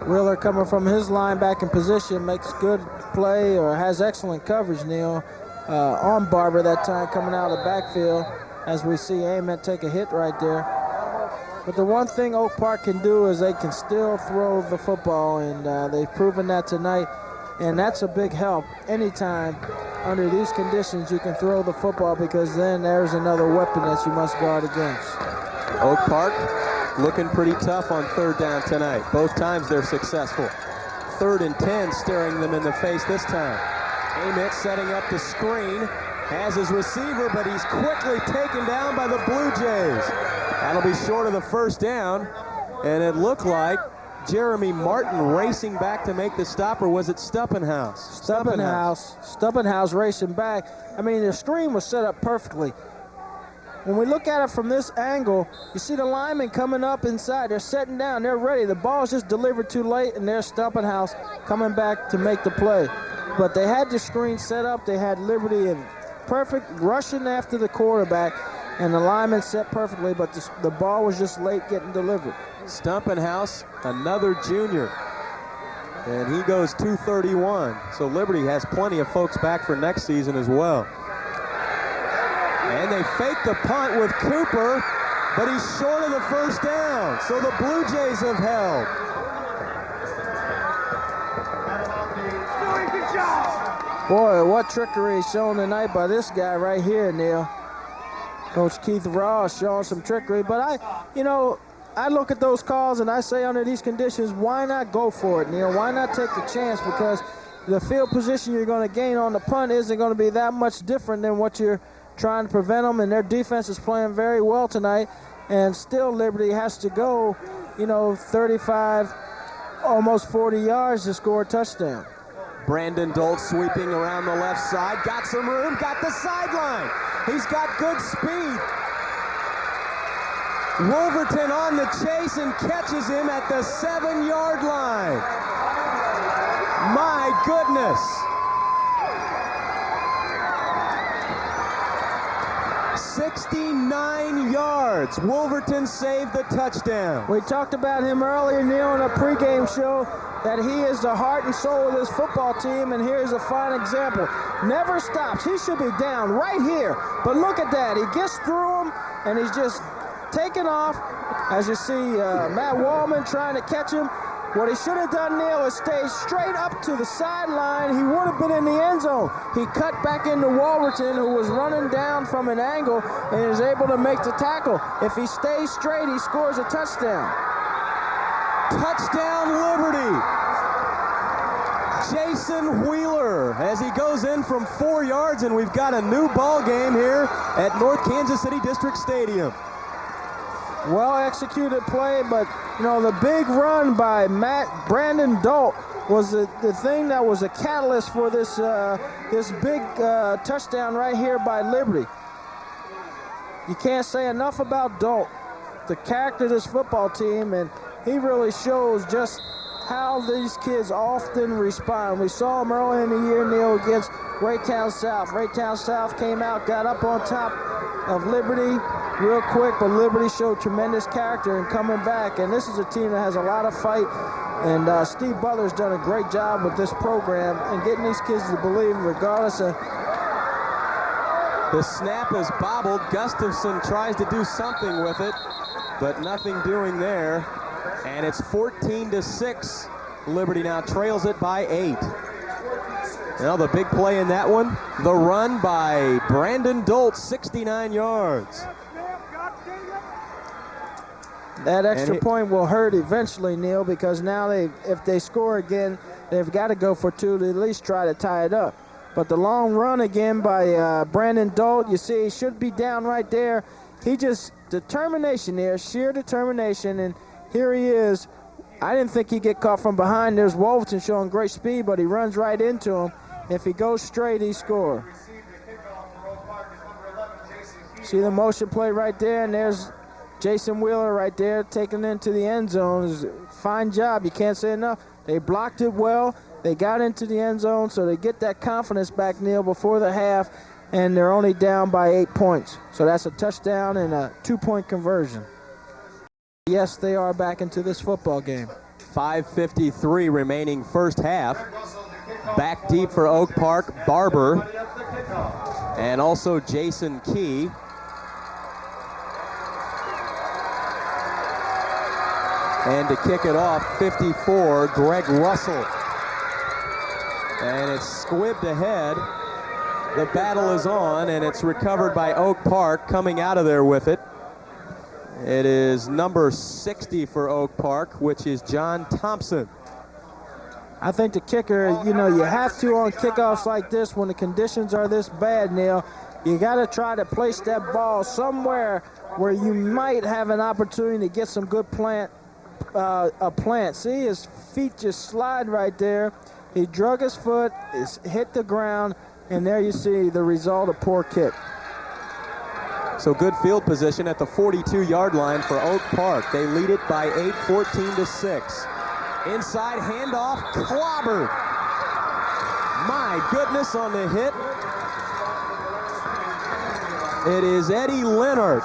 D: Wheeler coming from his linebacking position makes good play or has excellent coverage, Neil. On Barber that time coming out of the backfield as we see Ament take a hit right there. But the one thing Oak Park can do is they can still throw the football, and they've proven that tonight. And that's a big help. Anytime under these conditions you can throw the football, because then there's another weapon that you must guard against.
C: Oak Park looking pretty tough on third down tonight. Both times they're successful. 3rd and 10 staring them in the face this time. Ament setting up the screen, has his receiver, but he's quickly taken down by the Blue Jays. That'll be short of the first down, and it looked like Jeremy Martin racing back to make the stop, or was it Stuppenhaus?
D: Stuppenhaus racing back. I mean, the screen was set up perfectly. When we look at it from this angle, you see the linemen coming up inside. They're setting down. They're ready. The ball's just delivered too late, and there's Stuppenhaus coming back to make the play. But they had the screen set up. They had Liberty and perfect rushing after the quarterback, and the linemen set perfectly, but the ball was just late getting delivered.
C: Stuppenhaus, another junior, and he goes 231. So Liberty has plenty of folks back for next season as well. And they fake the punt with Cooper, but he's short of the first down. So the Blue Jays have held.
D: Boy, what trickery shown tonight by this guy right here, Neil. Coach Keith Ross showing some trickery, but I look at those calls and I say under these conditions, why not go for it, Neil? Why not take the chance? Because the field position you're going to gain on the punt isn't going to be that much different than what you're trying to prevent them, and their defense is playing very well tonight, and still Liberty has to go, 35, almost 40 yards to score a touchdown.
C: Brandon Dolt sweeping around the left side, got some room, got the sideline. He's got good speed. Wolverton on the chase and catches him at the 7-yard line. My goodness. 69 yards. Wolverton saved the touchdown.
D: We talked about him earlier, Neil, in a pregame show, that he is the heart and soul of this football team, and here's a fine example. Never stops. He should be down right here, but look at that. He gets through him, and he's just taking off. As you see, Matt Wallman trying to catch him. What he should have done, Neil, is stay straight up to the sideline. He would have been in the end zone. He cut back into Wolverton, who was running down from an angle, and is able to make the tackle. If he stays straight, he scores a touchdown.
C: Touchdown, Liberty. Jason Wheeler as he goes in from 4 yards, and we've got a new ball game here at North Kansas City District Stadium.
D: Well executed play, but the big run by Brandon Dolt was the thing that was a catalyst for this big touchdown right here by Liberty. You can't say enough about Dolt, the character of this football team, and he really shows just how these kids often respond. We saw him early in the year, Neil, against Raytown South. Raytown South came out, got up on top of Liberty real quick, but Liberty showed tremendous character in coming back, and this is a team that has a lot of fight, and Steve Butler's done a great job with this program and getting these kids to believe regardless of.
C: The snap is bobbled. Gustafson tries to do something with it, but nothing doing there, and it's 14-6. Liberty now trails it by 8. Now the big play in that one, the run by Brandon Dolt, 69 yards.
D: That extra point will hurt eventually, Neil, because now if they score again, they've got to go for 2 to at least try to tie it up. But the long run again by Brandon Dolt, you see he should be down right there. He just, determination there, sheer determination, and here he is. I didn't think he'd get caught from behind. There's Wolverton showing great speed, but he runs right into him. If he goes straight, he scores. See the motion play right there, and there's Jason Wheeler right there taking it into the end zone. Fine job. You can't say enough. They blocked it well. They got into the end zone, so they get that confidence back, Neil, before the half, and they're only down by 8 points. So that's a touchdown and a 2-point conversion. Yes, they are back into this football game.
C: 5:53 remaining first half. Back deep for Oak Park, Barber, and also Jason Key. And to kick it off, 54, Greg Russell. And it's squibbed ahead. The battle is on, and it's recovered by Oak Park, coming out of there with it. It is number 60 for Oak Park, which is John Thompson.
D: I think the kicker, you have to on kickoffs like this when the conditions are this bad, Neil. You got to try to place that ball somewhere where you might have an opportunity to get some good plant. See, his feet just slide right there. He drug his foot, hit the ground, and there you see the result, a poor kick.
C: So good field position at the 42-yard line for Oak Park. They lead it by 8, 14-6. Inside handoff, clobbered. My goodness on the hit. It is Eddie Leonard.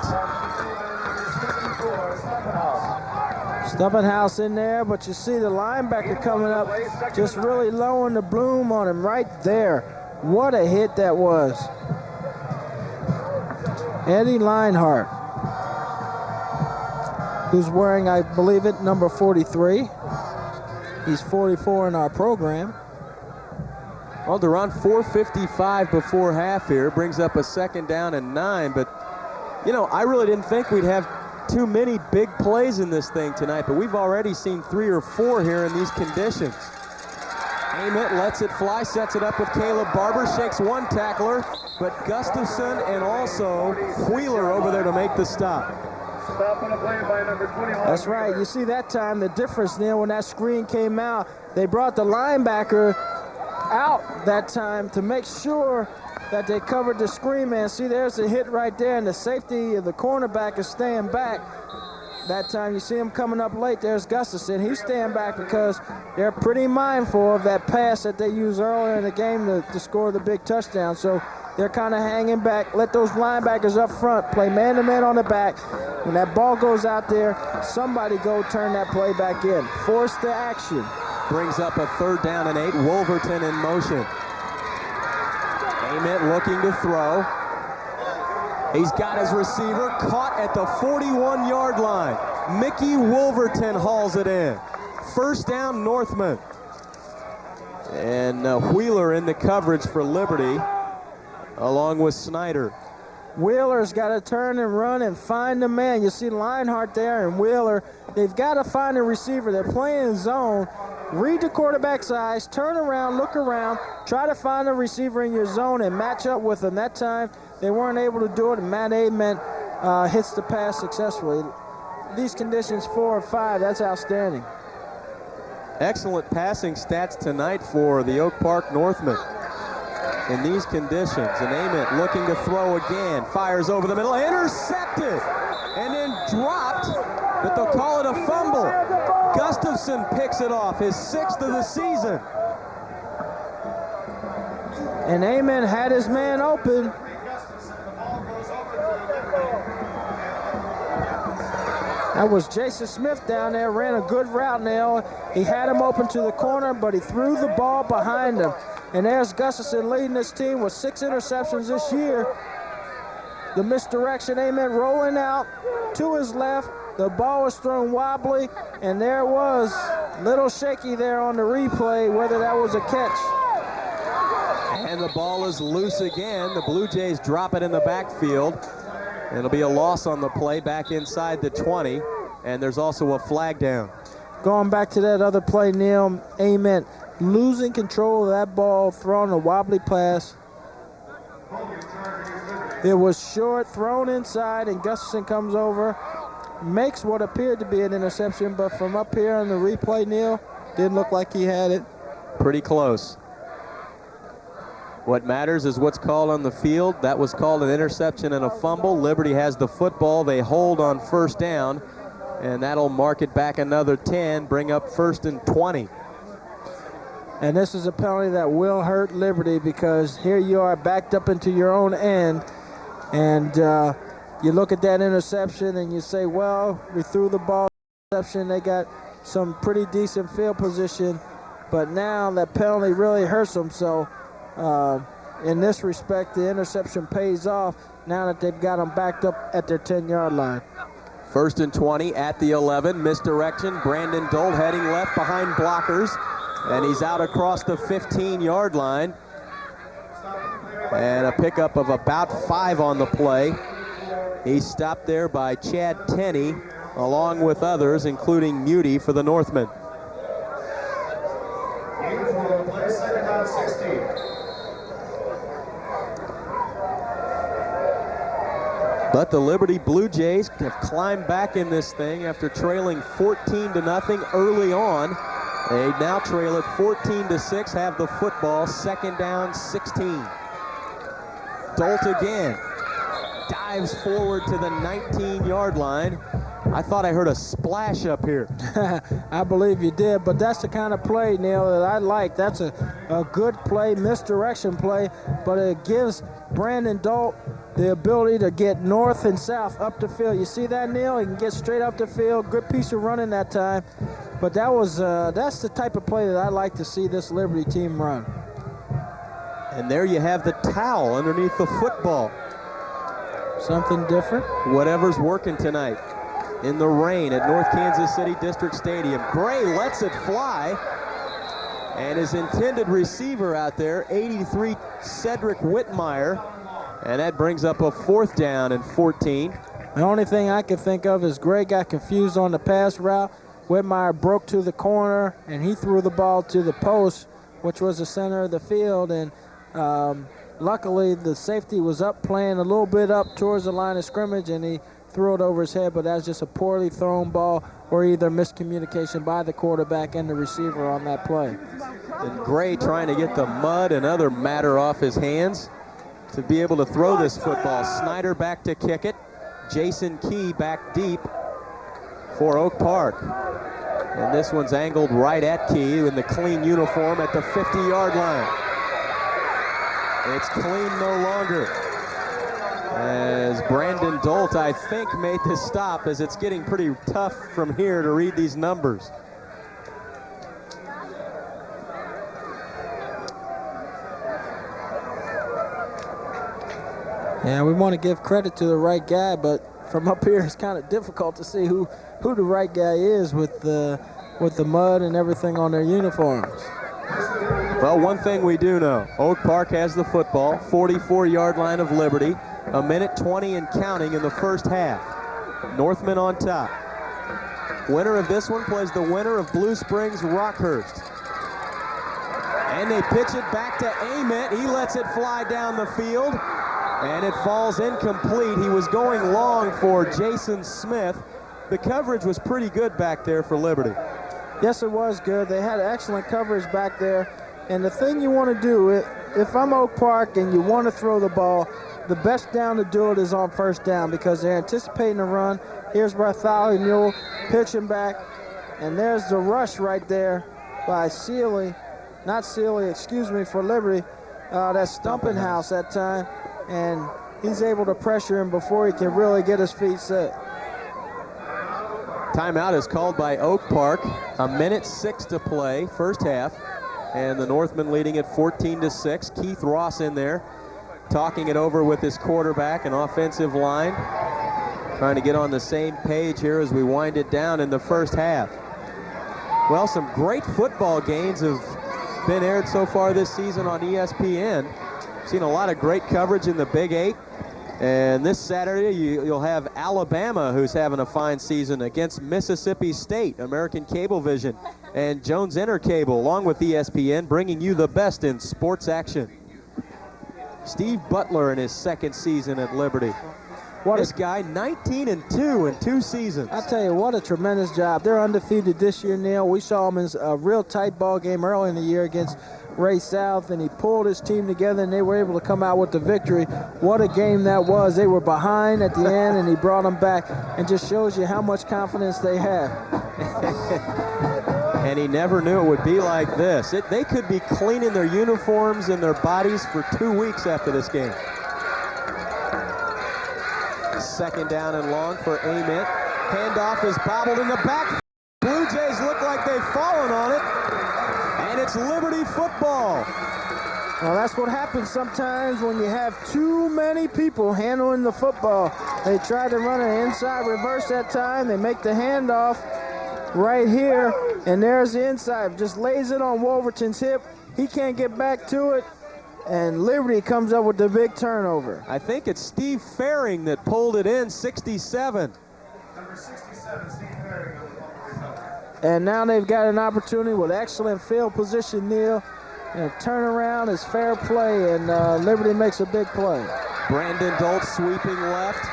D: Stubbenhouse in there, but you see the linebacker coming up, just really lowering the bloom on him right there. What a hit that was. Eddie Leinhardt, who's wearing, I believe it, number 43. He's 44 in our program.
C: Well, they're on 4:55 before half here. Brings up a 2nd down and 9. But, I really didn't think we'd have too many big plays in this thing tonight. But we've already seen 3 or 4 here in these conditions. Ament lets it fly, sets it up with Caleb Barber, shakes one tackler, but Gustafson and also Wheeler over there to make the stop.
D: That's right. You see that time the difference, Neil, when that screen came out. They brought the linebacker out that time to make sure that they covered the screen man. See, there's a hit right there, and the safety of the cornerback is staying back. That time you see him coming up late. There's Gustafson. He's staying back because they're pretty mindful of that pass that they used earlier in the game to score the big touchdown. So they're kind of hanging back. Let those linebackers up front play man-to-man on the back. When that ball goes out there, somebody go turn that play back in. Force the action.
C: Brings up a 3rd down and 8. Wolverton in motion. Ament looking to throw. He's got his receiver caught at the 41-yard line. Mickey Wolverton hauls it in. 1st down, Northman. And Wheeler in the coverage for Liberty, along with Snyder.
D: Wheeler's got to turn and run and find the man. You see Leinhardt there and Wheeler. They've got to find a receiver. They're playing in zone. Read the quarterback's eyes, turn around, look around, try to find a receiver in your zone and match up with them. That time, they weren't able to do it, and Matt Ament hits the pass successfully. These conditions, 4 or 5, that's outstanding.
C: Excellent passing stats tonight for the Oak Park Northmen in these conditions. And Ament looking to throw again, fires over the middle, intercepted, and then dropped, but they'll call it a fumble. Gustafson picks it off, his 6th of the season.
D: And Ament had his man open. That was Jason Smith down there, ran a good route now. He had him open to the corner, but he threw the ball behind him. And there's Gustafson leading this team with 6 interceptions this year. The misdirection, Ament rolling out to his left. The ball was thrown wobbly, and there was little shaky there on the replay, whether that was a catch.
C: And the ball is loose again. The Blue Jays drop it in the backfield. It'll be a loss on the play back inside the 20, and there's also a flag down.
D: Going back to that other play, Neil, Ament losing control of that ball, throwing a wobbly pass. It was short, thrown inside, and Gustafson comes over, makes what appeared to be an interception, but from up here on the replay, Neil, didn't look like he had it.
C: Pretty close. What matters is what's called on the field. That was called an interception and a fumble. Liberty has the football. They hold on 1st down, and that'll mark it back another 10, bring up 1st and 20.
D: And this is a penalty that will hurt Liberty because here you are backed up into your own end, and you look at that interception and you say, well, we threw the ball interception. They got some pretty decent field position, but now that penalty really hurts them. So in this respect, the interception pays off now that they've got them backed up at their 10-yard line.
C: 1st and 20 at the 11. Misdirection. Brandon Dolt heading left behind blockers, and he's out across the 15-yard line. And a pickup of about 5 on the play. He's stopped there by Chad Tenney, along with others, including Muty for the Northmen.
A: Second down, 16.
C: But the Liberty Blue Jays have climbed back in this thing after trailing 14-0 early on. They now trail it 14-6, have the football, 2nd down, 16. Dolt again dives forward to the 19-yard line. I thought I heard a splash up here.
D: I believe you did, but that's the kind of play, Neil, that I like. That's a good play, misdirection play, but it gives Brandon Dolt the ability to get north and south up the field. You see that, Neil? He can get straight up the field. Good piece of running that time. But that's the type of play that I like to see this Liberty team run.
C: And there you have the towel underneath the football.
D: Something different.
C: Whatever's working tonight in the rain at North Kansas City District Stadium. Gray lets it fly. And his intended receiver out there, 83, Cedric Whitmire. And that brings up a 4th down and 14.
D: The only thing I can think of is Gray got confused on the pass route. Whitmire broke to the corner, and he threw the ball to the post, which was the center of the field. And luckily, the safety was up, playing a little bit up towards the line of scrimmage, and he threw it over his head. But that's just a poorly thrown ball, or either miscommunication by the quarterback and the receiver on that play.
C: And Gray trying to get the mud and other matter off his hands to be able to throw this football. Snyder back to kick it. Jason Key back deep for Oak Park. And this one's angled right at Key in the clean uniform at the 50-yard line. It's clean no longer, as Brandon Dolt, I think, made this stop, as it's getting pretty tough from here to read these numbers.
D: Yeah, we want to give credit to the right guy, but from up here it's kind of difficult to see who the right guy is with the mud and everything on their uniforms.
C: Well, one thing we do know, Oak Park has the football, 44-yard line of Liberty, 1:20 and counting in the first half. Northmen on top. Winner of this one plays the winner of Blue Springs Rockhurst. And they pitch it back to Ament. He lets it fly down the field, and it falls incomplete. He was going long for Jason Smith. The coverage was pretty good back there for Liberty.
D: Yes, it was good. They had excellent coverage back there. And the thing you want to do, if I'm Oak Park and you want to throw the ball, the best down to do it is on 1st down, because they're anticipating a run. Here's Bartholomew pitching back, and there's the rush right there by Sealy. Not Sealy, excuse me, for Liberty. That's Stumpinghouse that time. And he's able to pressure him before he can really get his feet set.
C: Timeout is called by Oak Park. 1:06 to play, first half. And the Northmen leading at 14-6. Keith Ross in there, talking it over with his quarterback and offensive line. Trying to get on the same page here as we wind it down in the first half. Well, some great football games have been aired so far this season on ESPN. Seen a lot of great coverage in the Big 8. And this Saturday, you'll have Alabama, who's having a fine season, against Mississippi State, American Cablevision, and Jones Intercable, along with ESPN, bringing you the best in sports action. Steve Butler in his 2nd season at Liberty. This guy, 19-2 in 2 seasons.
D: I tell you, what a tremendous job. They're undefeated this year, Neil. We saw him in a real tight ball game early in the year against Ray South, and he pulled his team together, and they were able to come out with the victory. What a game that was. They were behind at the end, and he brought them back, and just shows you how much confidence they have.
C: And he never knew it would be like this. They could be cleaning their uniforms and their bodies for 2 weeks after this game. 2nd down and long for Ament. Handoff is bobbled in the back. Jays look like they've fallen on it, and it's Liberty football.
D: Well, that's what happens sometimes when you have too many people handling the football. They tried to run an inside reverse that time. They make the handoff right here, and there's the inside. Just lays it on Wolverton's hip. He can't get back to it, and Liberty comes up with the big turnover.
C: I think it's Steve Faring that pulled it in, 67.
E: Number 67, Steve Faring.
D: And now they've got an opportunity with excellent field position, Neil. And a turnaround is fair play, and Liberty makes a big play.
C: Brandon Dolt sweeping left,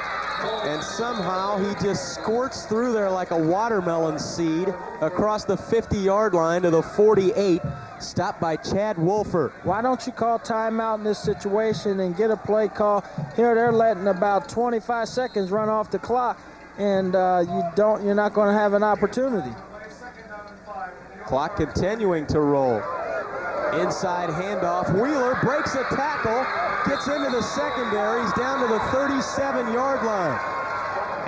C: and somehow he just squirts through there like a watermelon seed across the 50-yard line to the 48, stopped by Chad Wolfert.
D: Why don't you call timeout in this situation and get a play call? Here they're letting about 25 seconds run off the clock, and you're not going to have an opportunity.
C: Clock continuing to roll. Inside handoff. Wheeler breaks a tackle, gets into the secondary. He's down to the 37-yard line.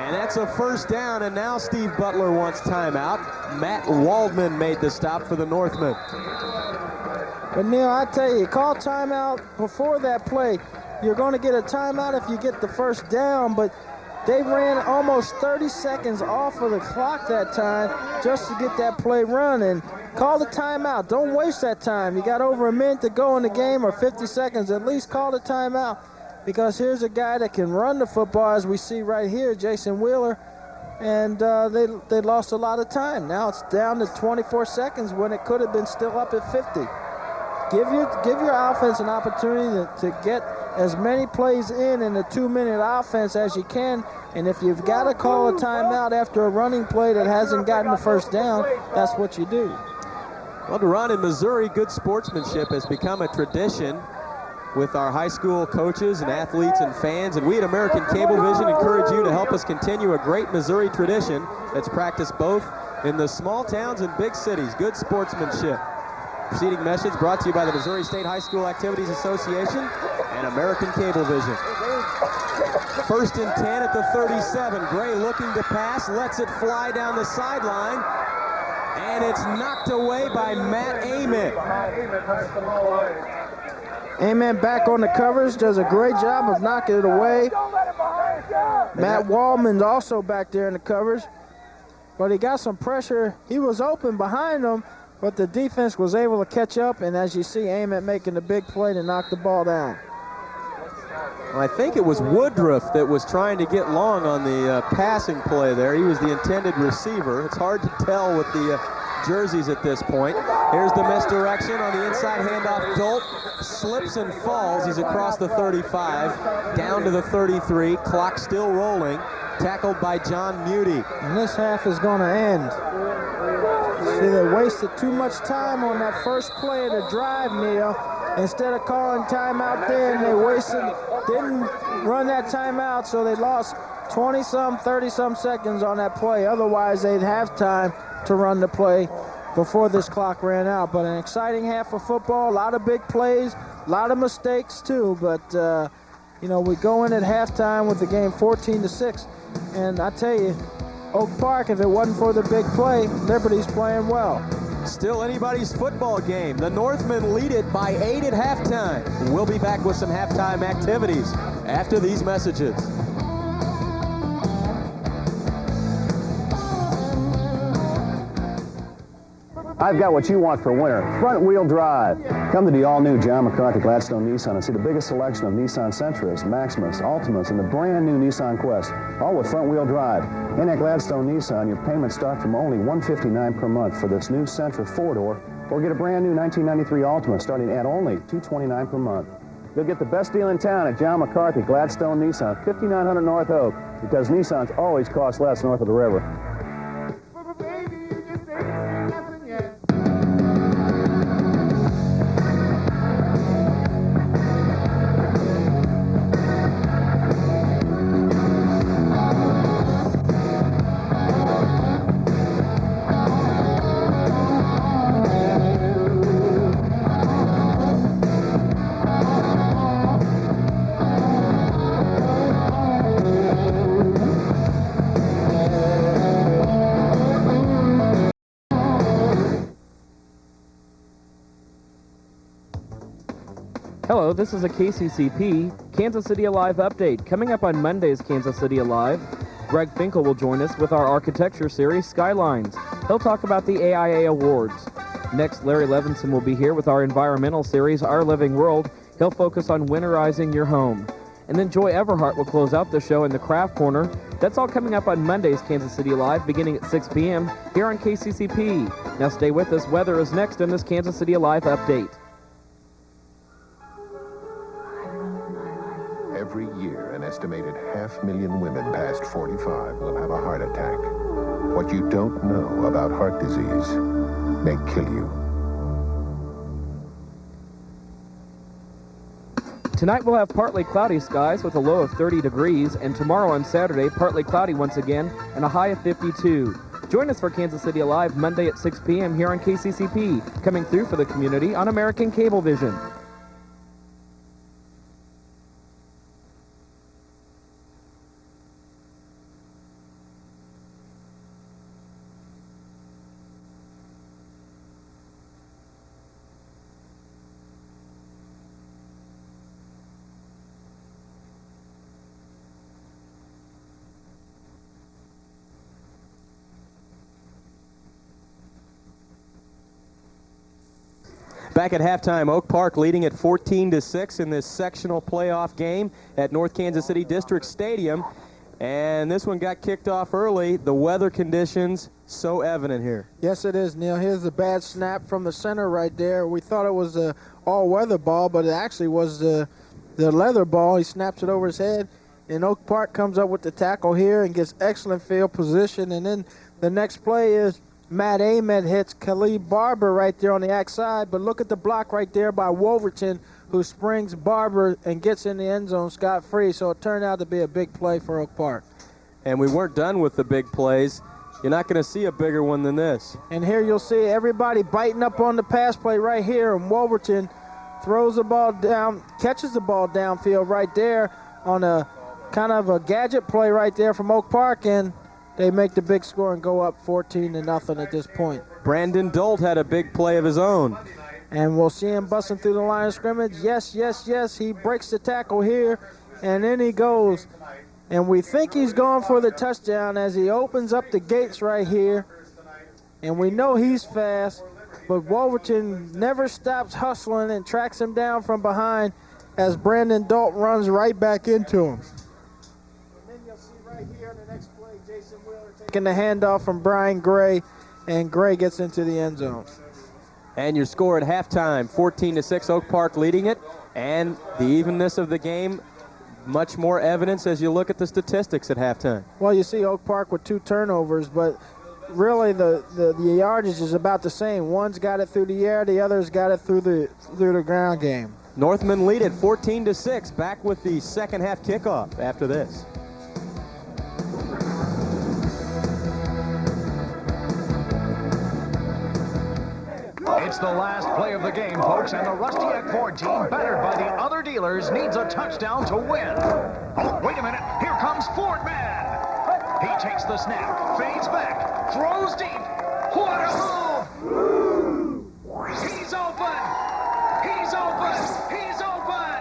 C: And that's a first down, and now Steve Butler wants timeout. Matt Waldman made the stop for the Northmen.
D: But Neil, I tell you, call timeout before that play. You're going to get a timeout if you get the first down, but they ran almost 30 seconds off of the clock that time just to get that play run. And call the timeout. Don't waste that time. You got over a minute to go in the game, or 50 seconds. At least call the timeout, because here's a guy that can run the football, as we see right here, Jason Wheeler, and they lost a lot of time. Now it's down to 24 seconds when it could have been still up at 50. Give your offense an opportunity to get as many plays in a 2-minute offense as you can, and if you've got to call a timeout after a running play that hasn't gotten the first down, that's what you do.
C: Well, to run in Missouri, good sportsmanship has become a tradition with our high school coaches and athletes and fans, and we at American Cablevision encourage you to help us continue a great Missouri tradition that's practiced both in the small towns and big cities. Good sportsmanship. Preceding message brought to you by the Missouri State High School Activities Association and American Cablevision. First and 10 at the 37. Gray looking to pass, lets it fly down the sideline, and it's knocked away by Matt Ament.
D: Ament back on the covers, does a great job of knocking it away. Matt Waldman's also back there in the covers, but he got some pressure. He was open behind him, but the defense was able to catch up, and as you see, Ament making the big play to knock the ball down.
C: Well, I think it was Woodruff that was trying to get long on the passing play there. He was the intended receiver. It's hard to tell with the jerseys at this point. Here's the misdirection on the inside handoff. Dolt slips and falls. He's across the 35, down to the 33. Clock still rolling. Tackled by John Muty.
D: And this half is going to end. See, they wasted too much time on that first play of the drive, Neil. Instead of calling timeout then, didn't run that timeout, so they lost 20-some, 30-some seconds on that play. Otherwise, they'd have time to run the play before this clock ran out. But an exciting half of football, a lot of big plays, a lot of mistakes too. But, we go in at halftime with the game 14-6. And I tell you, Oak Park, if it wasn't for the big play, Liberty's playing well.
C: Still anybody's football game. The Northmen lead it by 8 at halftime. We'll be back with some halftime activities after these messages.
G: I've got what you want for winter, front-wheel drive. Come to the all-new John McCarthy Gladstone Nissan and see the biggest selection of Nissan Sentras, Maximas, Altimas, and the brand-new Nissan Quest, all with front-wheel drive. And at Gladstone Nissan, your payments start from only $159 per month for this new Sentra 4-door, or get a brand-new 1993 Altima starting at only $229 per month. You'll get the best deal in town at John McCarthy Gladstone Nissan, 5900 North Oak, because Nissans always cost less north of the river.
H: Hello, this is a KCCP Kansas City Alive update. Coming up on Monday's Kansas City Alive, Greg Finkel will join us with our architecture series, Skylines. He'll talk about the AIA Awards. Next, Larry Levinson will be here with our environmental series, Our Living World. He'll focus on winterizing your home. And then Joy Everhart will close out the show in the Craft Corner. That's all coming up on Monday's Kansas City Alive, beginning at 6 p.m. here on KCCP. Now stay with us. Weather is next in this Kansas City Alive update.
I: Every year, an estimated 500,000 women past 45 will have a heart attack. What you don't know about heart disease may kill you.
H: Tonight we'll have partly cloudy skies with a low of 30 degrees, and tomorrow on Saturday, partly cloudy once again and a high of 52. Join us for Kansas City Alive Monday at 6 p.m. here on KCCP, coming through for the community on American Cablevision.
C: Back at halftime, Oak Park leading at 14-6 in this sectional playoff game at North Kansas City District Stadium. And this one got kicked off early. The weather conditions so evident here.
D: Yes, it is, Neil. Here's the bad snap from the center right there. We thought it was a all-weather ball, but it actually was the leather ball. He snaps it over his head, and Oak Park comes up with the tackle here and gets excellent field position. And then the next play is Matt Ahmed hits Khalid Barber right there on the outside, but look at the block right there by Wolverton, who springs Barber and gets in the end zone scot-free. So it turned out to be a big play for Oak Park.
C: And we weren't done with the big plays. You're not going to see a bigger one than this.
D: And here you'll see everybody biting up on the pass play right here, and Wolverton throws the ball down, catches the ball downfield right there on a kind of a gadget play right there from Oak Park, and they make the big score and go up 14-0 at this point.
C: Brandon Dolt had a big play of his own.
D: And we'll see him busting through the line of scrimmage. Yes, yes, yes. He breaks the tackle here, and then he goes. And we think he's going for the touchdown as he opens up the gates right here. And we know he's fast, but Wolverton never stops hustling and tracks him down from behind as Brandon Dolt runs right back into him. Taking the handoff from Brian Gray, and Gray gets into the end zone.
C: And your score at halftime, 14-6, Oak Park leading it. And the evenness of the game, much more evidence as you look at the statistics at halftime.
D: Well, you see Oak Park with 2 turnovers, but really the yardage is about the same. One's got it through the air, the other's got it through the ground game.
C: Northman lead at 14-6, back with the second half kickoff after this.
A: It's the last play of the game, folks, and the Rusty Eck Ford team, battered by the other dealers, needs a touchdown to win. Oh, wait a minute. Here comes Ford Man. He takes the snap, fades back, throws deep. What a move! He's open! He's open! He's open!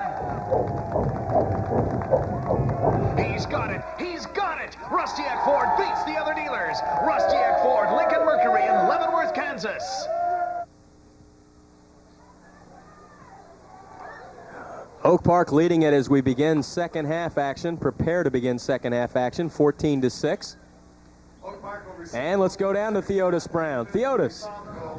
A: He's got it! He's got it! Rusty Eck Ford beats the other dealers. Rusty Eck Ford, Lincoln Mercury in Leavenworth, Kansas.
C: Oak Park leading it as we begin second half action. Prepare to begin second half action, 14-6. And let's go down to Theodis Brown. Theodis.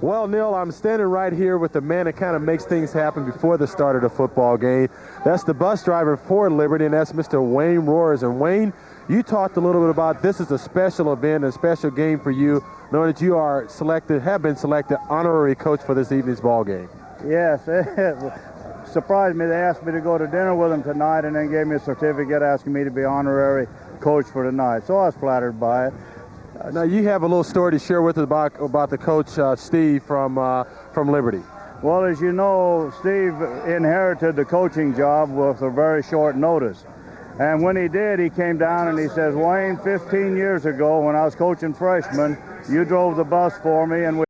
E: Well, Neil, I'm standing right here with the man that kind of makes things happen before the start of the football game. That's the bus driver for Liberty, and that's Mr. Wayne Roars. And Wayne, you talked a little bit about this is a special event, a special game for you, knowing that you are have been selected honorary coach for this evening's ball game.
J: Yes, surprised me. They asked me to go to dinner with them tonight and then gave me a certificate asking me to be honorary coach for tonight. So I was flattered by it.
E: Now you have a little story to share with us about the coach Steve from Liberty.
J: Well, as you know, Steve inherited the coaching job with a very short notice. And when he did, he came down and he says, Wayne, 15 years ago when I was coaching freshmen, you drove the bus for me and we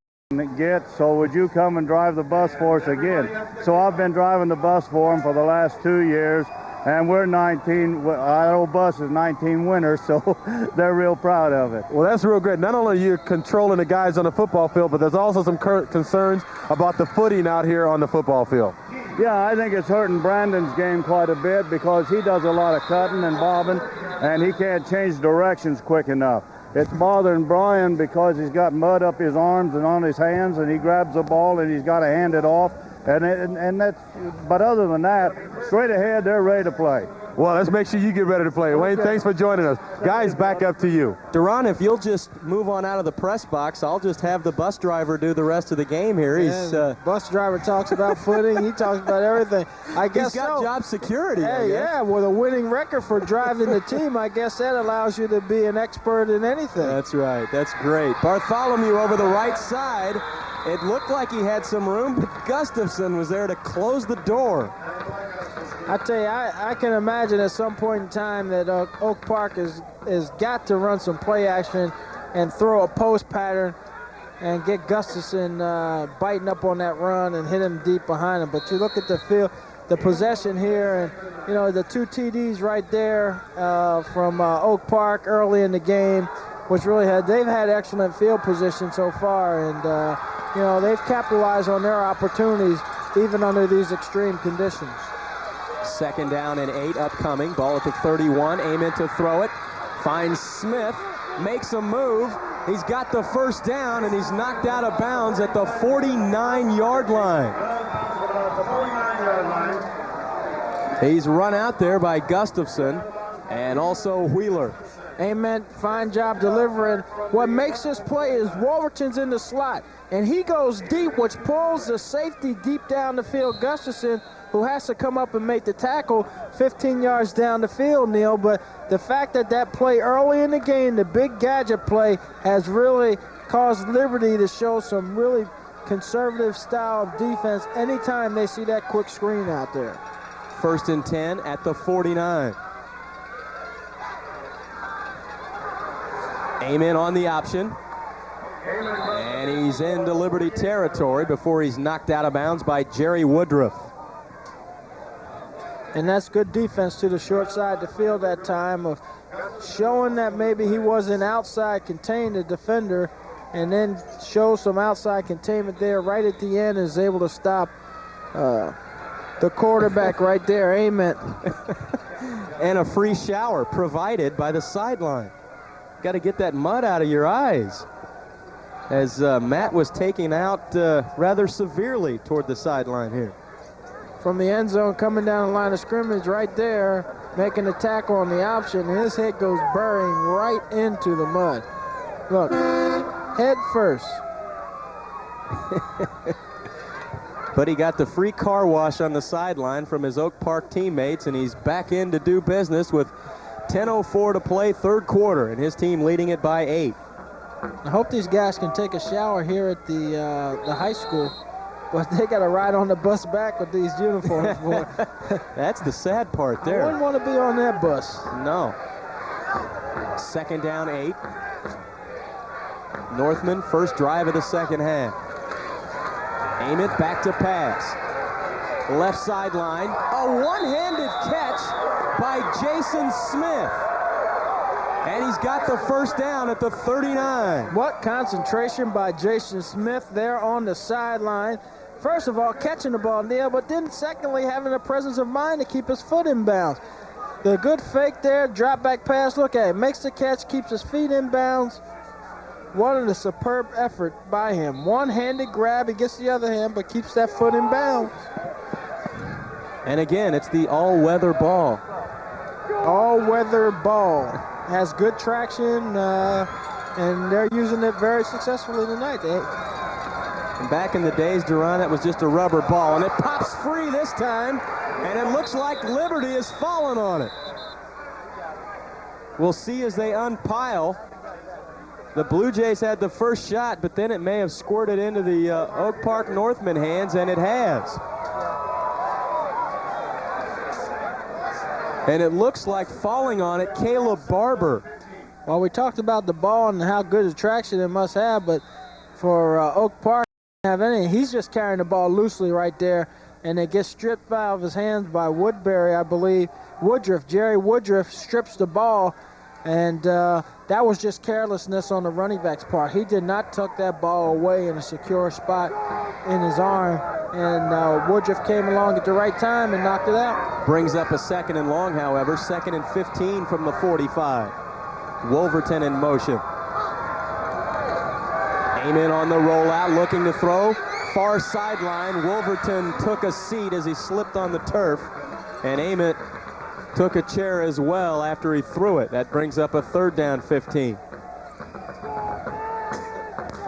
J: get, so would you come and drive the bus for us again? So I've been driving the bus for them for the last 2 years, and we're 19, our old bus is 19 winners, so they're real proud of it.
E: Well, that's real great. Not only are you controlling the guys on the football field, but there's also some concerns about the footing out here on the football field.
J: Yeah, I think it's hurting Brandon's game quite a bit because he does a lot of cutting and bobbing, and he can't change directions quick enough. It's bothering Brian because he's got mud up his arms and on his hands, and he grabs the ball and he's got to hand it off. And that's, but other than that, straight ahead, they're ready to play.
E: Well, let's make sure you get ready to play. Wayne, thanks for joining us. Guys, back up to you.
C: Duran, if you'll just move on out of the press box, I'll just have the bus driver do the rest of the game here.
D: Bus driver talks about footing. He talks about everything. I guess
C: he's got job security.
D: Hey, yeah, with a winning record for driving the team, I guess that allows you to be an expert in anything.
C: That's right. That's great. Bartholomew over the right side. It looked like he had some room, but Gustafson was there to close the door.
D: I tell you, I can imagine at some point in time that Oak Park is got to run some play action and throw a post pattern and get Gustafson biting up on that run and hit him deep behind him. But you look at the field, the possession here, and you know the 2 TDs right there from Oak Park early in the game, which really they've had excellent field position so far, and you know they've capitalized on their opportunities even under these extreme conditions.
C: 2nd down and 8 upcoming. Ball at the 31. Amen to throw it. Finds Smith. Makes a move. He's got the first down, and he's knocked out of bounds at the 49-yard line. He's run out there by Gustafson and also Wheeler.
D: Amen. Fine job delivering. What makes this play is Wolverton's in the slot, and he goes deep, which pulls the safety deep down the field, Gustafson, who has to come up and make the tackle 15 yards down the field, Neil. But the fact that play early in the game, the big gadget play, has really caused Liberty to show some really conservative style of defense anytime they see that quick screen out there.
C: 1st and 10 at the 49. Amen on the option. And he's into Liberty territory before he's knocked out of bounds by Jerry Woodruff.
D: And that's good defense to the short side of the field that time, of showing that maybe he wasn't outside contained the defender, and then show some outside containment there right at the end, and is able to stop the quarterback right there. Amen.
C: And a free shower provided by the sideline. Got to get that mud out of your eyes, as Matt was taken out rather severely toward the sideline here.
D: From the end zone, coming down the line of scrimmage right there, making the tackle on the option, and his head goes burying right into the mud. Look, head first.
C: But he got the free car wash on the sideline from his Oak Park teammates, and he's back in to do business with 10:04 to play, 3rd quarter, and his team leading it by 8.
D: I hope these guys can take a shower here at the high school, but they got to ride on the bus back with these uniforms.
C: That's the sad part there.
D: I wouldn't want to be on that bus.
C: No. 2nd down, 8. Northman, first drive of the second half. Ament back to pass. Left sideline. A one-handed catch by Jason Smith. And he's got the first down at the 39.
D: What concentration by Jason Smith there on the sideline. First of all, catching the ball, Neil, but then secondly, having the presence of mind to keep his foot in bounds. The good fake there, drop back pass, look at it, makes the catch, keeps his feet in bounds. What a superb effort by him. One-handed grab, he gets the other hand, but keeps that foot in bounds.
C: And again, it's the all-weather ball.
D: All-weather ball. Has good traction, and they're using it very successfully tonight.
C: And back in the days, Duran, that was just a rubber ball, and it pops free this time, and it looks like Liberty has fallen on it. We'll see as they unpile. The Blue Jays had the first shot, but then it may have squirted into the Oak Park Northman hands, and it has. And it looks like falling on it, Caleb Barber.
D: Well, we talked about the ball and how good a traction it must have, but for Oak Park. He's just carrying the ball loosely right there, and it gets stripped out of his hands by Woodbury, I believe. Woodruff, Jerry Woodruff strips the ball, and that was just carelessness on the running back's part. He did not tuck that ball away in a secure spot in his arm, and Woodruff came along at the right time and knocked it out.
C: Brings up a 2nd and long, however. 2nd and 15 from the 45. Wolverton in motion. Amen on the rollout, looking to throw. Far sideline. Wolverton took a seat as he slipped on the turf, and Ament took a chair as well after he threw it. That brings up a 3rd down 15.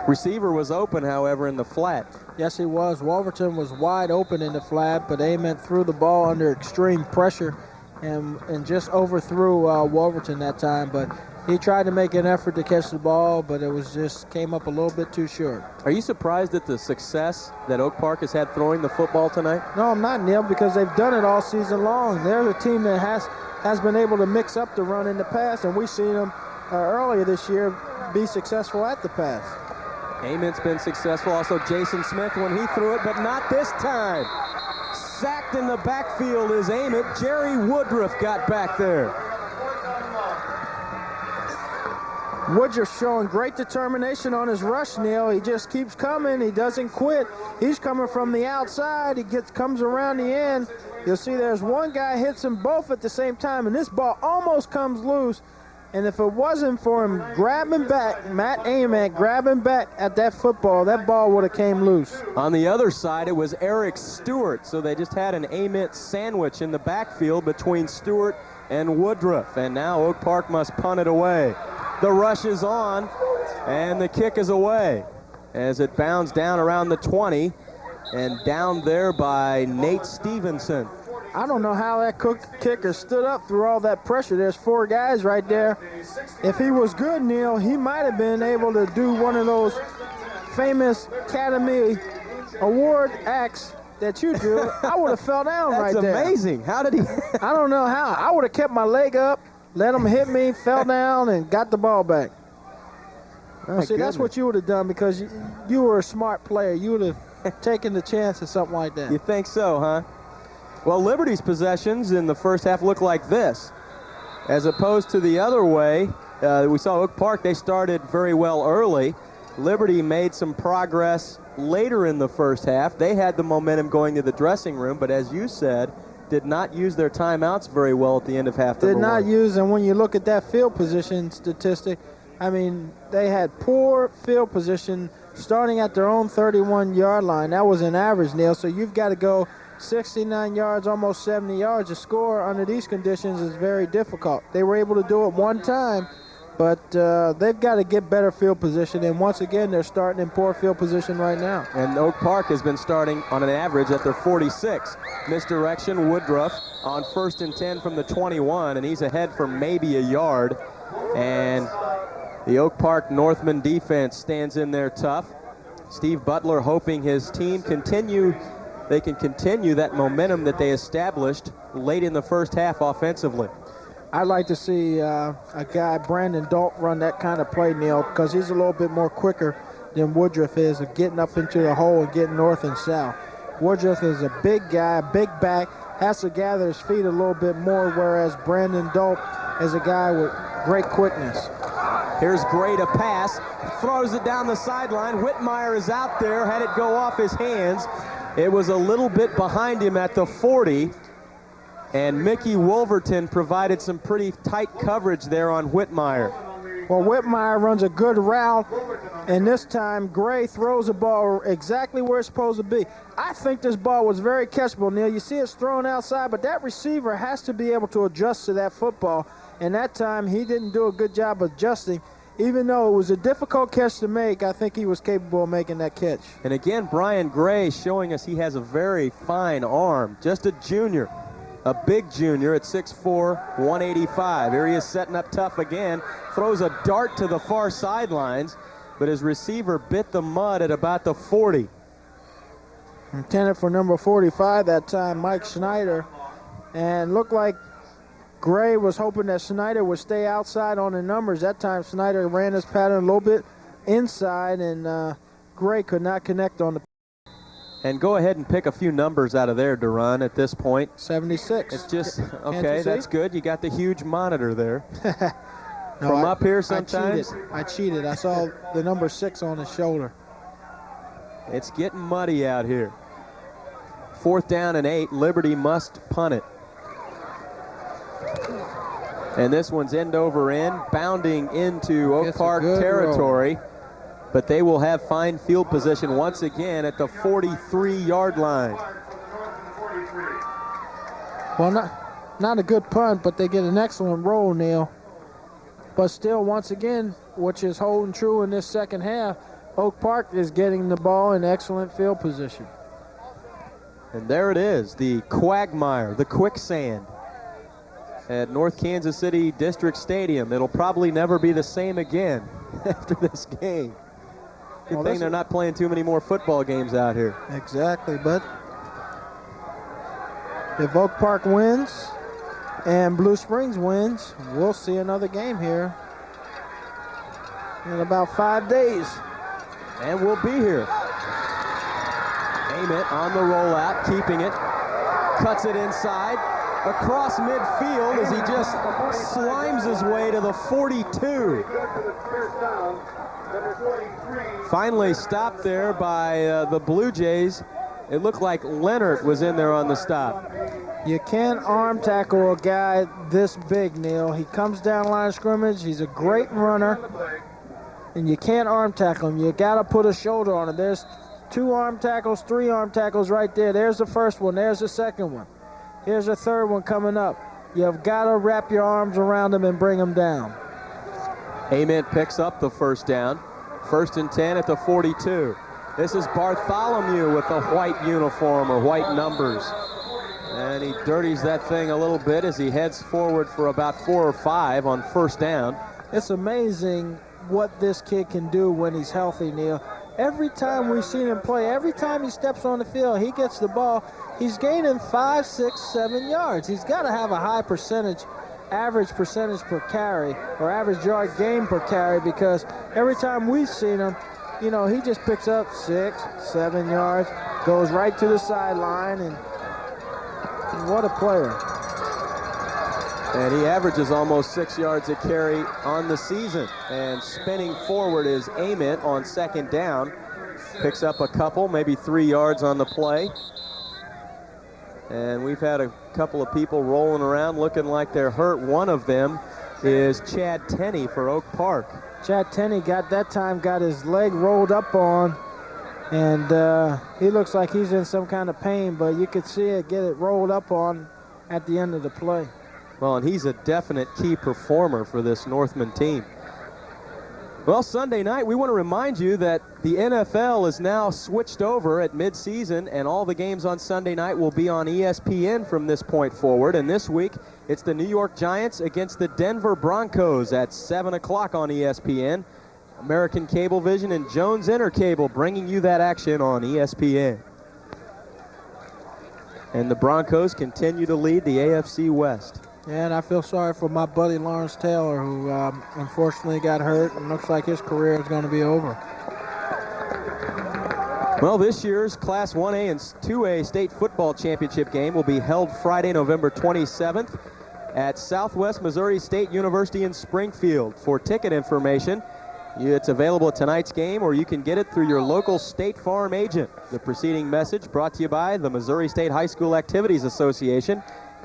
C: Receiver was open, however, in the flat.
D: Yes, he was. Wolverton was wide open in the flat, but Ament threw the ball under extreme pressure and just overthrew Wolverton that time. But he tried to make an effort to catch the ball, but it was just came up a little bit too short.
C: Are you surprised at the success that Oak Park has had throwing the football tonight?
D: No, I'm not, Neil, because they've done it all season long. They're the team that has been able to mix up the run in the pass, and we've seen them earlier this year be successful at the pass.
C: Ament's been successful. Also, Jason Smith when he threw it, but not this time. Sacked in the backfield is Ament. Jerry Woodruff got back there.
D: Woodruff showing great determination on his rush, Neil. He just keeps coming. He doesn't quit. He's coming from the outside. He comes around the end. You'll see there's one guy hits them both at the same time, and this ball almost comes loose. And if it wasn't for him grabbing back, Matt Ament grabbing back at that football, that ball would have came loose.
C: On the other side, it was Eric Stewart. So they just had an Ament sandwich in the backfield between Stewart and Woodruff. And now Oak Park must punt it away. The rush is on, and the kick is away as it bounds down around the 20 and down there by Nate Stevenson.
D: I don't know how that kicker stood up through all that pressure. There's 4 guys right there. If he was good, Neil, he might have been able to do one of those famous Academy Award acts that you do. I would have fell down right there.
C: That's amazing. How did he?
D: I don't know how. I would have kept my leg up, let him hit me, fell down, and got the ball back. See, that's what you would have done because you were a smart player. You would have taken the chance of something like that.
C: You think so, huh? Well, Liberty's possessions in the first half look like this. As opposed to the other way, we saw Oak Park, they started very well early. Liberty made some progress later in the first half. They had the momentum going to the dressing room, but as you said, did not use their timeouts very well at the end of half.
D: Did not use, and when you look at that field position statistic, I mean, they had poor field position starting at their own 31-yard line. That was an average, Neil, so you've got to go 69 yards, almost 70 yards. To score under these conditions is very difficult. They were able to do it one time, but they've got to get better field position, and once again, they're starting in poor field position right now.
C: And Oak Park has been starting on an average at their 46. Misdirection, Woodruff on 1st and 10 from the 21, and he's ahead for maybe a yard. And the Oak Park Northman defense stands in there tough. Steve Butler hoping his team can continue that momentum that they established late in the first half offensively.
D: I'd like to see a guy, Brandon Dalt, run that kind of play, Neil, because he's a little bit more quicker than Woodruff is of getting up into the hole and getting north and south. Woodruff is a big guy, big back, has to gather his feet a little bit more, whereas Brandon Dalt is a guy with great quickness.
C: Here's Gray to pass, throws it down the sideline. Whitmire is out there, had it go off his hands. It was a little bit behind him at the 40, and Mickey Wolverton provided some pretty tight coverage there on Whitmire.
D: Well, Whitmire runs a good route, and this time Gray throws the ball exactly where it's supposed to be. I think this ball was very catchable, Neil. You see it's thrown outside, but that receiver has to be able to adjust to that football, and that time he didn't do a good job of adjusting. Even though it was a difficult catch to make, I think he was capable of making that catch.
C: And again, Brian Gray showing us he has a very fine arm. Just a junior, a big junior at 6'4", 185. Here he is setting up tough again. Throws a dart to the far sidelines, but his receiver bit the mud at about the 40.
D: Intended for number 45 that time, Mike Schneider. And looked like Gray was hoping that Schneider would stay outside on the numbers. That time Schneider ran his pattern a little bit inside, and Gray could not connect on the.
C: And go ahead and pick a few numbers out of there, Duran, at this point.
D: 76.
C: It's just,
D: Can't
C: okay,
D: you see?
C: that's good. You got the huge monitor there.
D: No,
C: From up here sometimes.
D: I cheated. I saw the number 6 on his shoulder.
C: It's getting muddy out here. 4th down and 8. Liberty must punt it. And this one's end over end, bounding into Oak
D: Gets a
C: Park
D: good
C: territory. But they will have fine field position once again at the 43-yard line.
D: Well, not a good punt, but they get an excellent roll, Neil. But still, once again, which is holding true in this second half, Oak Park is getting the ball in excellent field position.
C: And there it is, the quagmire, the quicksand at North Kansas City District Stadium. It'll probably never be the same again after this game. Good thing they're not playing too many more football games out here.
D: Exactly, but if Oak Park wins and Blue Springs wins, we'll see another game here in about 5 days.
C: And we'll be here. Ament on the rollout, keeping it. Cuts it inside. Across midfield as he just slimes his way to the 42. Finally stopped there by the Blue Jays. It looked like Leonard was in there on the stop.
D: You can't arm tackle a guy this big, Neil. He comes down line of scrimmage. He's a great runner. And you can't arm tackle him. You got to put a shoulder on him. There's 2 arm tackles, 3 arm tackles right there. There's the first one. There's the second one. Here's the third one coming up. You've got to wrap your arms around him and bring him down.
C: Ament picks up the first down. 1st and 10 at the 42. This is Bartholomew with the white uniform or white numbers. And he dirties that thing a little bit as he heads forward for about 4 or 5 on 1st down.
D: It's amazing what this kid can do when he's healthy, Neil. Every time we've seen him play, every time he steps on the field, he gets the ball, he's gaining 5, 6, 7 yards. He's got to have a high average percentage per carry, or average yard gain per carry, because every time we've seen him, you know, he just picks up 6, 7 yards, goes right to the sideline, and what a player.
C: And he averages almost 6 yards a carry on the season. And spinning forward is Ament on 2nd down. Picks up a couple, maybe 3 yards on the play. And we've had a couple of people rolling around looking like they're hurt. One of them is Chad Tenney for Oak Park.
D: Chad Tenney got his leg rolled up on, and he looks like he's in some kind of pain, but you could see it get it rolled up on at the end of the play.
C: Well, and he's a definite key performer for this Northman team. Well, Sunday night, we want to remind you that the NFL is now switched over at midseason, and all the games on Sunday night will be on ESPN from this point forward. And this week, it's the New York Giants against the Denver Broncos at 7 o'clock on ESPN. American Cablevision and Jones Intercable bringing you that action on ESPN. And the Broncos continue to lead the AFC West.
D: Yeah, and I feel sorry for my buddy Lawrence Taylor, who unfortunately got hurt, and looks like his career is going to be over.
C: Well, this year's Class 1A and 2A state football championship game will be held Friday, November 27th at Southwest Missouri State University in Springfield. For ticket information, it's available at tonight's game, or you can get it through your local State Farm agent. The preceding message brought to you by the Missouri State High School Activities Association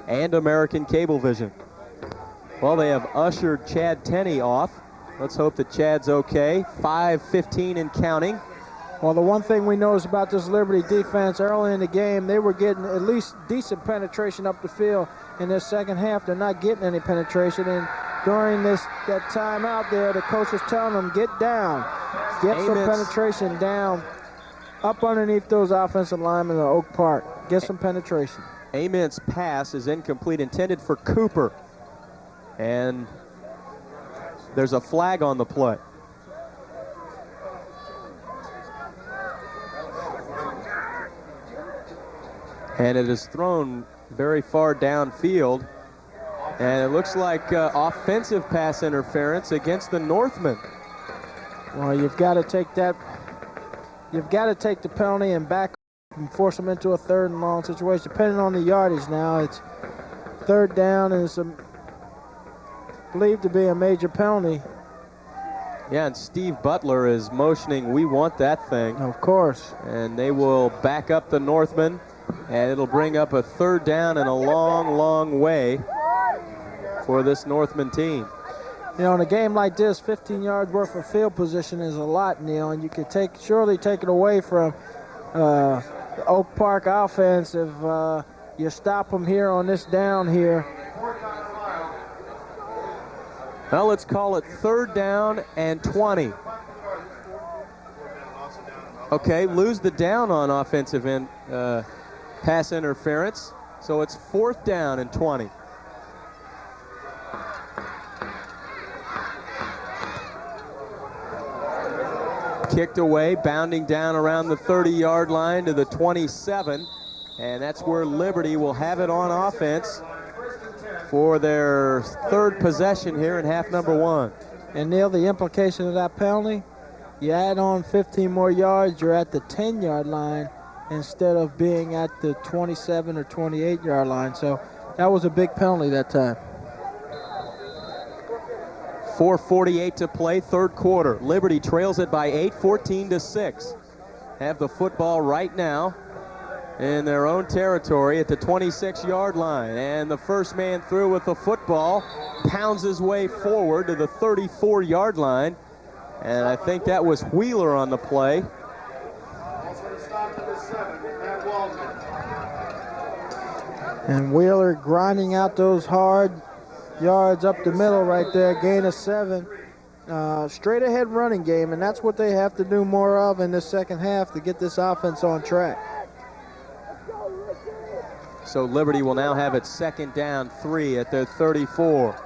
C: and American Cablevision. Well, they have ushered Chad Tenney off. Let's hope that Chad's okay. 5:15 and counting.
D: Well, the one thing we noticed about this Liberty defense early in the game, they were getting at least decent penetration up the field. In this second half, they're not getting any penetration. And during that time out there, the coach was telling them, get down. Get some penetration down up underneath those offensive linemen of Oak Park. Get some penetration.
C: Ament's pass is incomplete, intended for Cooper. And there's a flag on the play. And it is thrown very far downfield. And it looks like offensive pass interference against the Northmen.
D: Well, you've got to take that you've got to take the penalty and back and force them into a 3rd and long situation. Depending on the yardage now, it's 3rd down and it's believed to be a major penalty.
C: Yeah, and Steve Butler is motioning, we want that thing.
D: Of course.
C: And they will back up the Northmen, and it'll bring up a 3rd down and a long, long way for this Northman team.
D: You know, in a game like this, 15 yards worth of field position is a lot, Neil, and you could surely take it away from the Oak Park offense if you stop them here on this down here.
C: Well, let's call it 3rd down and 20. Okay, lose the down on offensive pass interference, so it's 4th down and 20. Kicked away, bounding down around the 30-yard line to the 27, and that's where Liberty will have it on offense for their 3rd possession here in half number 1.
D: And Neil, the implication of that penalty, you add on 15 more yards, you're at the 10-yard line instead of being at the 27 or 28-yard line. So that was a big penalty that time.
C: 4:48 to play, 3rd quarter. Liberty trails it by 8, 14-6. Have the football right now in their own territory at the 26-yard line. And the first man through with the football pounds his way forward to the 34-yard line. And I think that was Wheeler on the play.
D: And Wheeler grinding out those hard yards up the middle right there, gain of 7. Straight ahead running game, and that's what they have to do more of in the second half to get this offense on track.
C: So Liberty will now have it 2nd down 3 at their 34.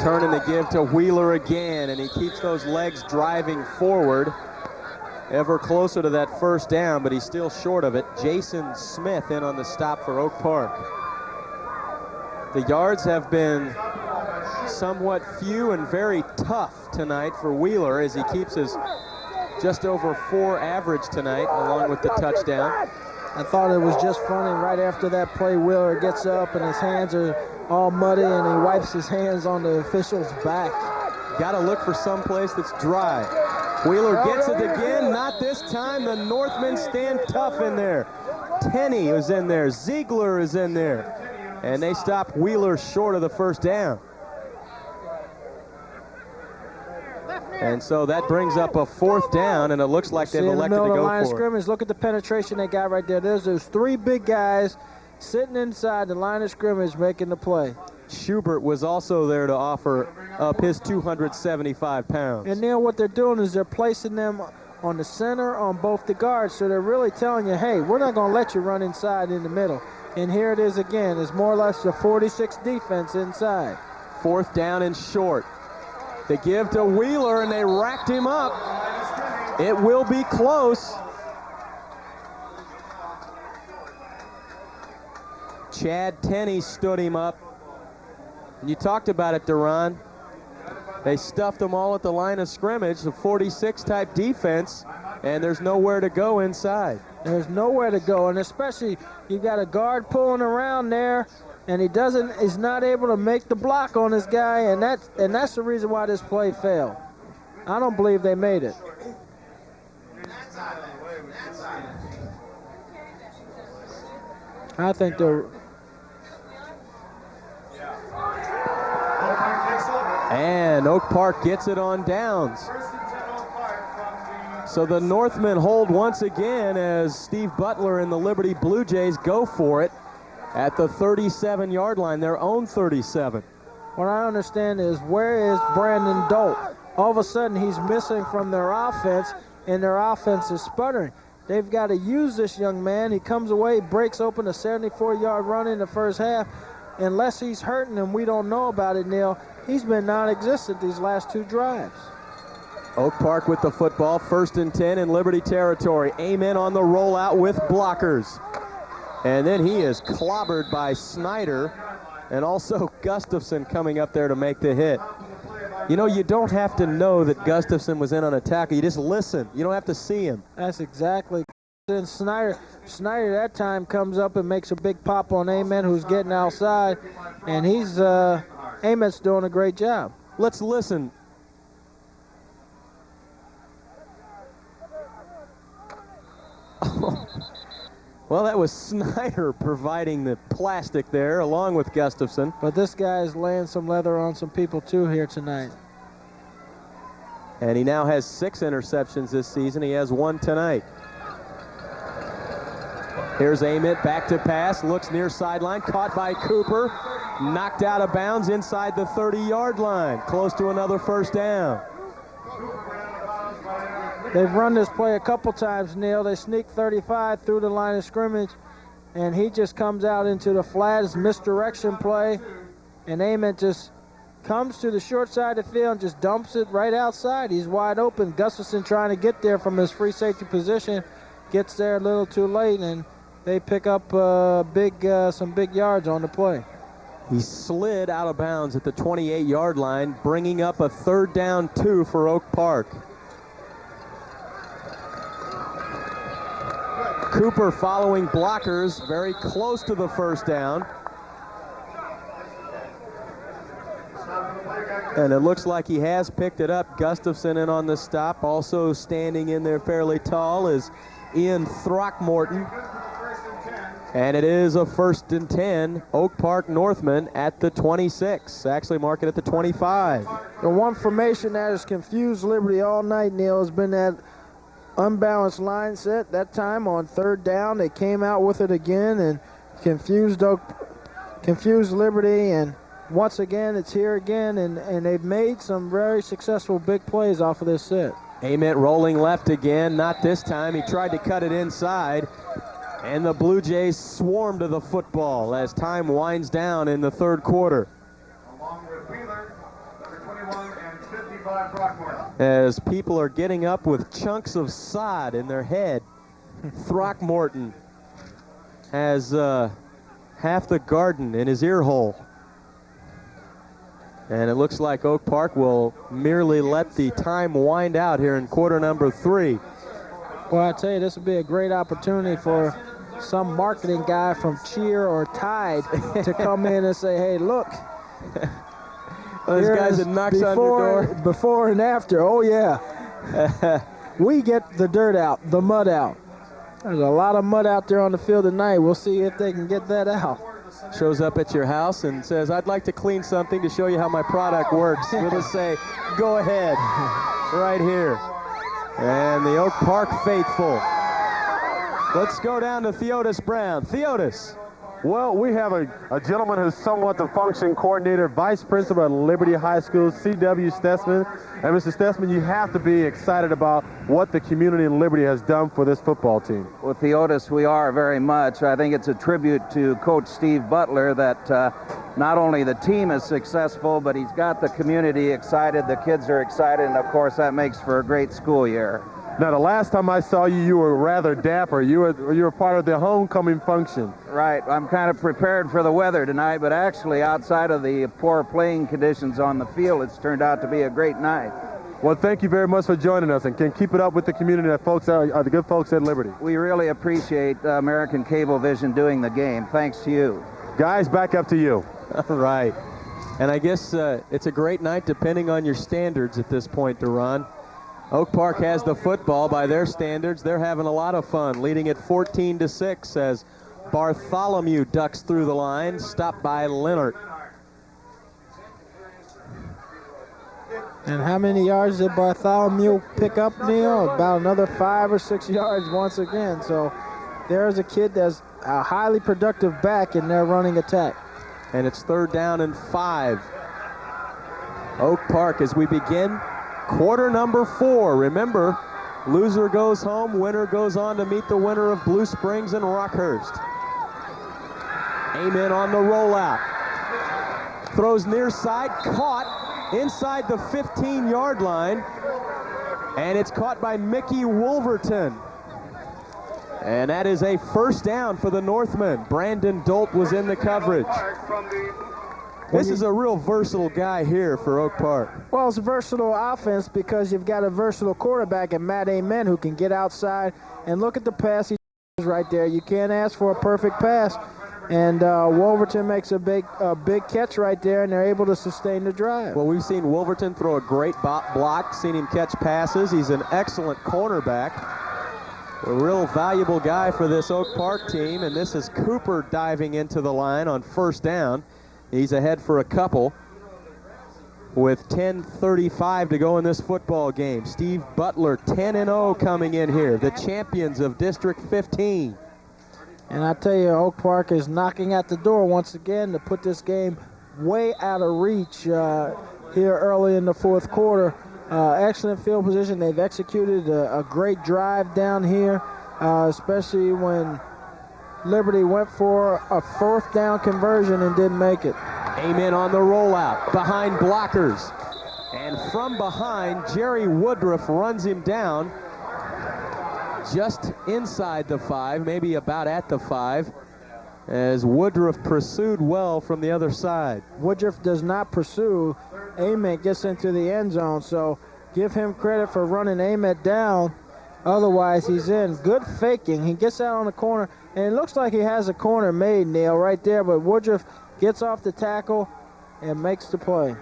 C: Turning to give to Wheeler again, and he keeps those legs driving forward, ever closer to that 1st down, but he's still short of it. Jason Smith in on the stop for Oak Park. The yards have been somewhat few and very tough tonight for Wheeler as he keeps his just over 4 average tonight along with the touchdown.
D: I thought it was just funny right after that play, Wheeler gets up and his hands are all muddy and he wipes his hands on the official's back.
C: Got to look for some place that's dry. Wheeler gets it again, not this time. The Northmen stand tough in there. Tenney is in there, Ziegler is in there. And they stop Wheeler short of the 1st down. And so that brings up a 4th down, and it looks like they've elected to go
D: line of
C: for it.
D: scrimmage. Look at the penetration they got right there. There's those 3 big guys sitting inside the line of scrimmage making the play.
C: Schubert was also there to offer up his 275 pounds.
D: And Neil, what they're doing is they're placing them on the center on both the guards, so they're really telling you, hey, we're not going to let you run inside in the middle. And here it is again. It's more or less the 46 defense inside.
C: 4th down and short. They give to Wheeler, and they racked him up. It will be close. Chad Tenney stood him up. And you talked about it, Duran. They stuffed them all at the line of scrimmage, the 46-type defense, and there's nowhere to go inside.
D: There's nowhere to go, and especially you got a guard pulling around there, and he's not able to make the block on this guy, and that's the reason why this play failed. I don't believe they made it. I think they're.
C: And Oak Park gets it on downs. So the Northmen hold once again as Steve Butler and the Liberty Blue Jays go for it at the 37-yard line, their own 37.
D: What I understand is, where is Brandon Dolt? All of a sudden he's missing from their offense, and their offense is sputtering. They've got to use this young man. He comes away, breaks open a 74-yard run in the first half. Unless he's hurting and we don't know about it, Neil, he's been non-existent these last 2 drives.
C: Oak Park with the football, 1st and 10 in Liberty territory. Amen on the rollout with blockers. And then he is clobbered by Snyder, and also Gustafson coming up there to make the hit. You know, you don't have to know that Gustafson was in on a tackle. You just listen. You don't have to see him.
D: That's exactly. Then Snyder that time comes up and makes a big pop on Ament, who's getting outside, and Ament's doing a great job.
C: Let's listen. Well, that was Snyder providing the plastic there along with Gustafson.
D: But this guy is laying some leather on some people too here tonight.
C: And he now has 6 interceptions this season. He has 1 tonight. Here's Ament back to pass, looks near sideline, caught by Cooper, knocked out of bounds inside the 30-yard line, close to another first down.
D: They've run this play a couple times, Neil. They sneak 35 through the line of scrimmage, and he just comes out into the flat. It's misdirection play, and Ament just comes to the short side of the field and just dumps it right outside. He's wide open. Gustafson trying to get there from his free safety position, gets there a little too late, and they pick up some big yards on the play.
C: He slid out of bounds at the 28-yard line, bringing up a 3rd down 2 for Oak Park. Cooper following blockers very close to the first down. And it looks like he has picked it up. Gustafson in on the stop. Also standing in there fairly tall is Ian Throckmorton. And it is a 1st and 10. Oak Park Northman at the 26. Actually mark it at the 25.
D: The one formation that has confused Liberty all night, Neil, has been that unbalanced line set. That time on 3rd down, they came out with it again and confused Liberty. And once again, it's here again, and they've made some very successful big plays off of this set.
C: Ament rolling left again. Not this time. He tried to cut it inside. And the Blue Jays swarm to the football as time winds down in the 3rd quarter.
K: Along with Wheeler, number 21 and 55, Throckmorton.
C: As people are getting up with chunks of sod in their head, Throckmorton has half the garden in his ear hole. And it looks like Oak Park will merely let the time wind out here in quarter number 3.
D: Well, I tell you, this would be a great opportunity for some marketing guy from Cheer or Tide to come in and say, hey, look.
C: Those guys that knocks on your door.
D: Before and after, oh yeah. We get the dirt out, the mud out. There's a lot of mud out there on the field tonight. We'll see if they can get that out.
C: Shows up at your house and says, I'd like to clean something to show you how my product works. We'll just say, go ahead, right here. And the Oak Park faithful. Let's go down to Theotis Brown. Theotis.
E: Well, we have a gentleman who's somewhat the function coordinator, vice principal at Liberty High School, C.W. Stessman. And Mr. Stessman, you have to be excited about what the community in Liberty has done for this football team.
L: Well, Theotis, we are very much. I think it's a tribute to Coach Steve Butler that not only the team is successful, but he's got the community excited, the kids are excited, and of course that makes for a great school year.
E: Now, the last time I saw you, you were rather dapper. You were part of the homecoming function.
L: Right. I'm kind of prepared for the weather tonight, but actually outside of the poor playing conditions on the field, it's turned out to be a great night.
E: Well, thank you very much for joining us, and can keep it up with the community, that folks are the good folks at Liberty.
L: We really appreciate American Cablevision doing the game. Thanks to you.
E: Guys, back up to you.
C: All right. And I guess it's a great night depending on your standards at this point, Duran. Oak Park has the football by their standards. They're having a lot of fun, leading at 14-6 as Bartholomew ducks through the line, stopped by Leonard.
D: And how many yards did Bartholomew pick up, Neil? About another 5 or 6 yards once again. So there's a kid that's a highly productive back in their running attack.
C: And it's 3rd down and 5. Oak Park as we begin quarter number 4. Remember, loser goes home, winner goes on to meet the winner of Blue Springs and Rockhurst. Ament on the rollout. Throws near side, caught inside the 15-yard line. And it's caught by Mickey Wolverton. And that is a 1st down for the Northmen. Brandon Dolt was in the coverage. This is a real versatile guy here for Oak Park.
D: Well, it's a versatile offense because you've got a versatile quarterback in Matt Amen who can get outside and look at the pass he right there. You can't ask for a perfect pass. And Wolverton makes a big catch right there, and they're able to sustain the drive.
C: Well, we've seen Wolverton throw a great block, seen him catch passes. He's an excellent cornerback. A real valuable guy for this Oak Park team, and this is Cooper diving into the line on first down. He's ahead for a couple with 10:35 to go in this football game. Steve Butler, 10-0 coming in here, the champions of District 15.
D: And I tell you, Oak Park is knocking at the door once again to put this game way out of reach here early in the fourth quarter. Excellent field position. They've executed a great drive down here, especially when Liberty went for a fourth down conversion and didn't make it.
C: Amen on the rollout, behind blockers. And from behind, Jerry Woodruff runs him down just inside the 5, maybe about at the 5, as Woodruff pursued well from the other side.
D: Woodruff does not pursue. Ament gets into the end zone, so give him credit for running Ament down. Otherwise, he's in. Good faking. He gets out on the corner, and it looks like he has a corner made, Neil, right there, but Woodruff gets off the tackle and makes the play.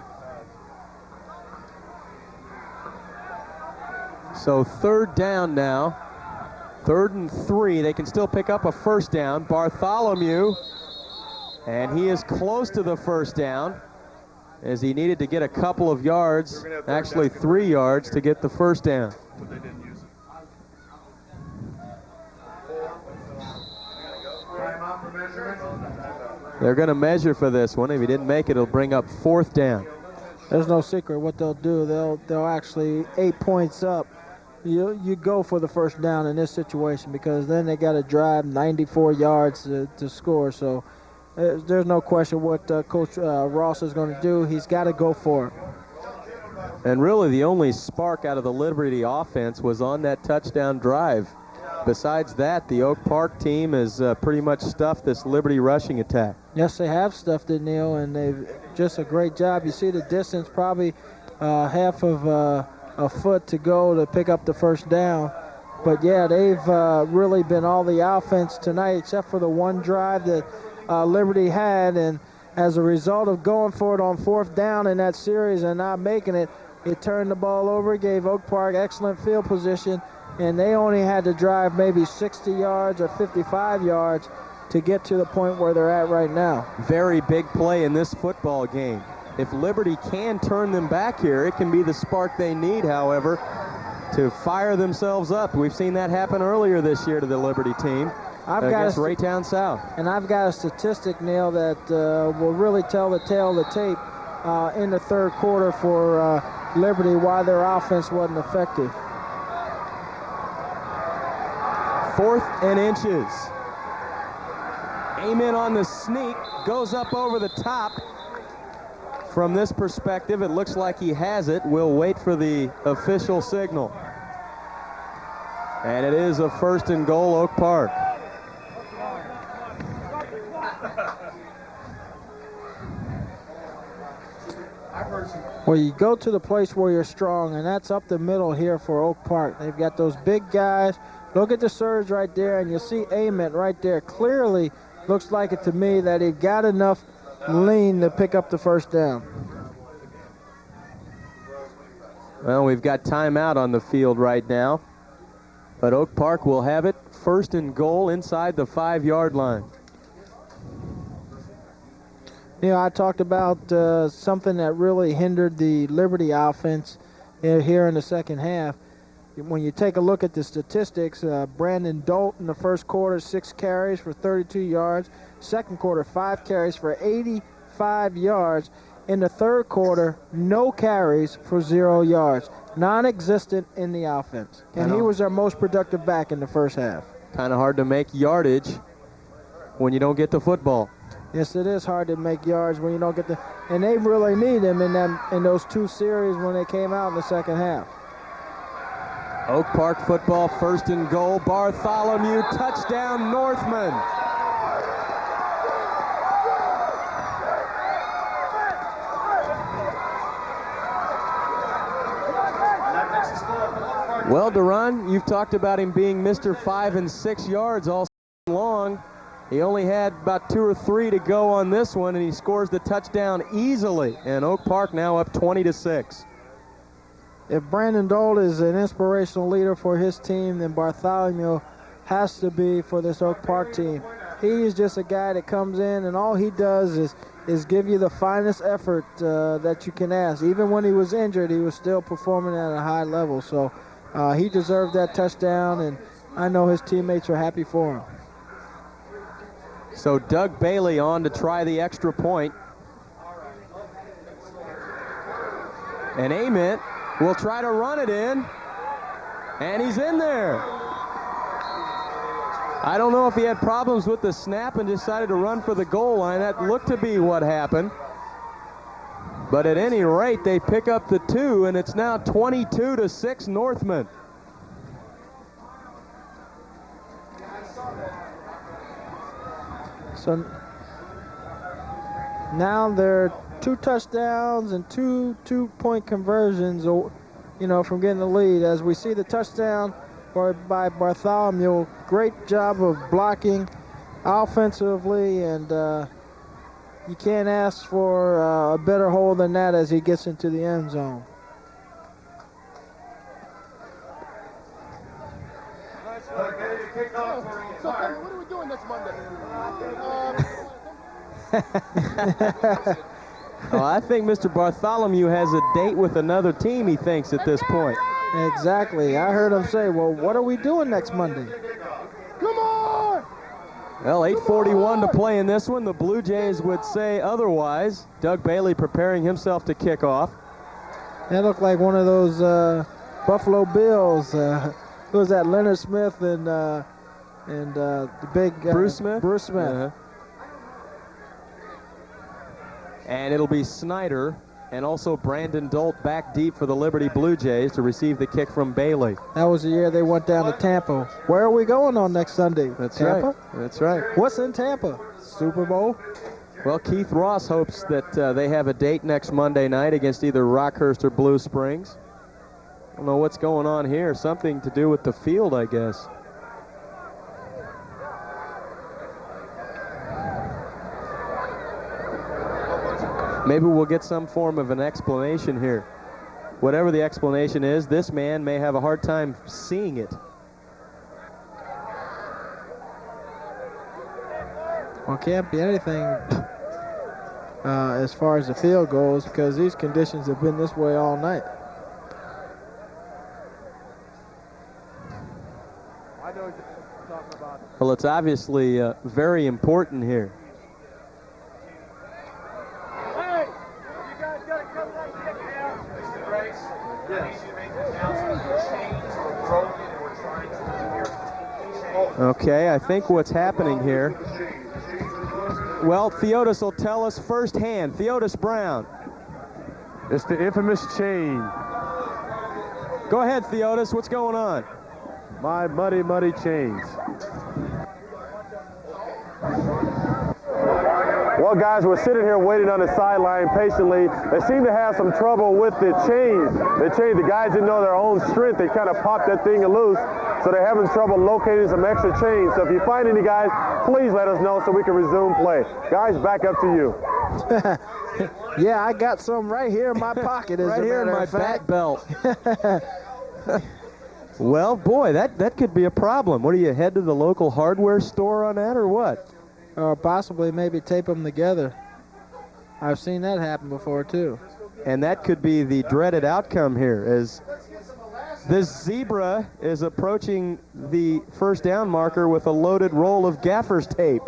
C: So third down now. 3rd and 3. They can still pick up a first down. Bartholomew, and he is close to the first down as he needed to get a couple of yards, actually 3 yards to get the first down. They're going to measure for this one. If he didn't make it, it'll bring up 4th down.
D: There's no secret what they'll do. They'll actually 8 points up. You go for the first down in this situation because then they got to drive 94 yards to score. So there's no question what Coach Ross is going to do. He's got to go for it.
C: And really the only spark out of the Liberty offense was on that touchdown drive. Besides that, the Oak Park team has pretty much stuffed this Liberty rushing attack.
D: Yes, they have stuffed it, Neil, and they've just a great job. You see the distance, probably half of a foot to go to pick up the first down. But yeah, they've really been all the offense tonight except for the one drive that Liberty had, and as a result of going for it on 4th down in that series and not making it, it turned the ball over, gave Oak Park excellent field position, and they only had to drive maybe 60 yards or 55 yards to get to the point where they're at right now.
C: Very big play in this football game. If Liberty can turn them back here, it can be the spark they need, however, to fire themselves up. We've seen that happen earlier this year to the Liberty team against Raytown South.
D: And I've got a statistic, Neil, that will really tell the tale of the tape in the 3rd quarter for Liberty, why their offense wasn't effective.
C: 4th and inches. Amen on the sneak, goes up over the top. From this perspective, it looks like he has it. We'll wait for the official signal. And it is a 1st and goal, Oak Park.
D: Well, you go to the place where you're strong, and that's up the middle here for Oak Park. They've got those big guys. Look at the surge right there, and you'll see Ament right there. Clearly looks like it to me that he got enough lean to pick up the first down.
C: Well, we've got timeout on the field right now, but Oak Park will have it 1st and goal inside the 5-yard line.
D: You know, I talked about something that really hindered the Liberty offense here in the second half. When you take a look at the statistics, Brandon Dolt in the first quarter, 6 carries for 32 yards. Second quarter, 5 carries for 85 yards. In the 3rd quarter, no carries for 0 yards. Non-existent in the offense. And he was our most productive back in the first half.
C: Kind of hard to make yardage when you don't get the football.
D: Yes, it is hard to make yards when you don't get the... And they really need him in those 2 series when they came out in the second half.
C: Oak Park football, 1st and goal. Bartholomew, touchdown, Northman. Well, Duran, you've talked about him being Mr. 5 and 6 yards all season long. He only had about 2 or 3 to go on this one, and he scores the touchdown easily. And Oak Park now up 20-6.
D: If Brandon Dole is an inspirational leader for his team, then Bartholomew has to be for this Oak Park team. He is just a guy that comes in, and all he does is give you the finest effort that you can ask. Even when he was injured, he was still performing at a high level. So he deserved that touchdown, and I know his teammates are happy for him.
C: So Doug Bailey on to try the extra point. And Ament will try to run it in, and he's in there. I don't know if he had problems with the snap and decided to run for the goal line. That looked to be what happened. But at any rate, they pick up the 2, and it's now 22-6 Northman.
D: So now they're 2 touchdowns and 2 two-point conversions, from getting the lead. As we see the touchdown by Bartholomew, great job of blocking offensively, and you can't ask for a better hole than that as he gets into the end zone.
K: So, what are we doing next Monday?
C: Well, I think Mr. Bartholomew has a date with another team, he thinks, at this point.
D: Exactly. I heard him say, well, what are we doing next Monday?
K: Come on!
C: Well, 8:41 to play in this one. The Blue Jays would say otherwise. Doug Bailey preparing himself to kick off.
D: That looked like one of those Buffalo Bills. Who was that? Leonard Smith and the big
C: Bruce Smith?
D: Bruce Smith.
C: Uh-huh. And it'll be Snyder and also Brandon Dolt back deep for the Liberty Blue Jays to receive the kick from Bailey.
D: That was the year they went down to Tampa. Where are we going on next Sunday?
C: That's
D: Tampa?
C: right. That's right.
D: What's in Tampa? Super Bowl?
C: Well, Keith Ross hopes that they have a date next Monday night against either Rockhurst or Blue Springs. I don't know what's going on here. Something to do with the field, I guess. Maybe we'll get some form of an explanation here. Whatever the explanation is, this man may have a hard time seeing it.
D: Well, can't be anything as far as the field goes, because these conditions have been this way all night.
C: Well, it's obviously very important here. Okay, I think what's happening here. Well, Theotis will tell us firsthand. Theotis Brown.
E: It's the infamous chain.
C: Go ahead, Theotis. What's going on?
E: My muddy, muddy chains. Well, guys, we're sitting here waiting on the sideline patiently. They seem to have some trouble with the chains. The guys didn't know their own strength. They kind of popped that thing loose, so they're having trouble locating some extra chains. So if you find any guys, please let us know so we can resume play. Guys, back up to you.
D: Yeah, I got some right here in my pocket.
C: Right here in my back belt. Well, boy, that could be a problem. What, do you head to the local hardware store on that or what?
D: Or possibly maybe tape them together. I've seen that happen before too.
C: And that could be the dreaded outcome here, as this zebra is approaching the first down marker with a loaded roll of gaffer's tape.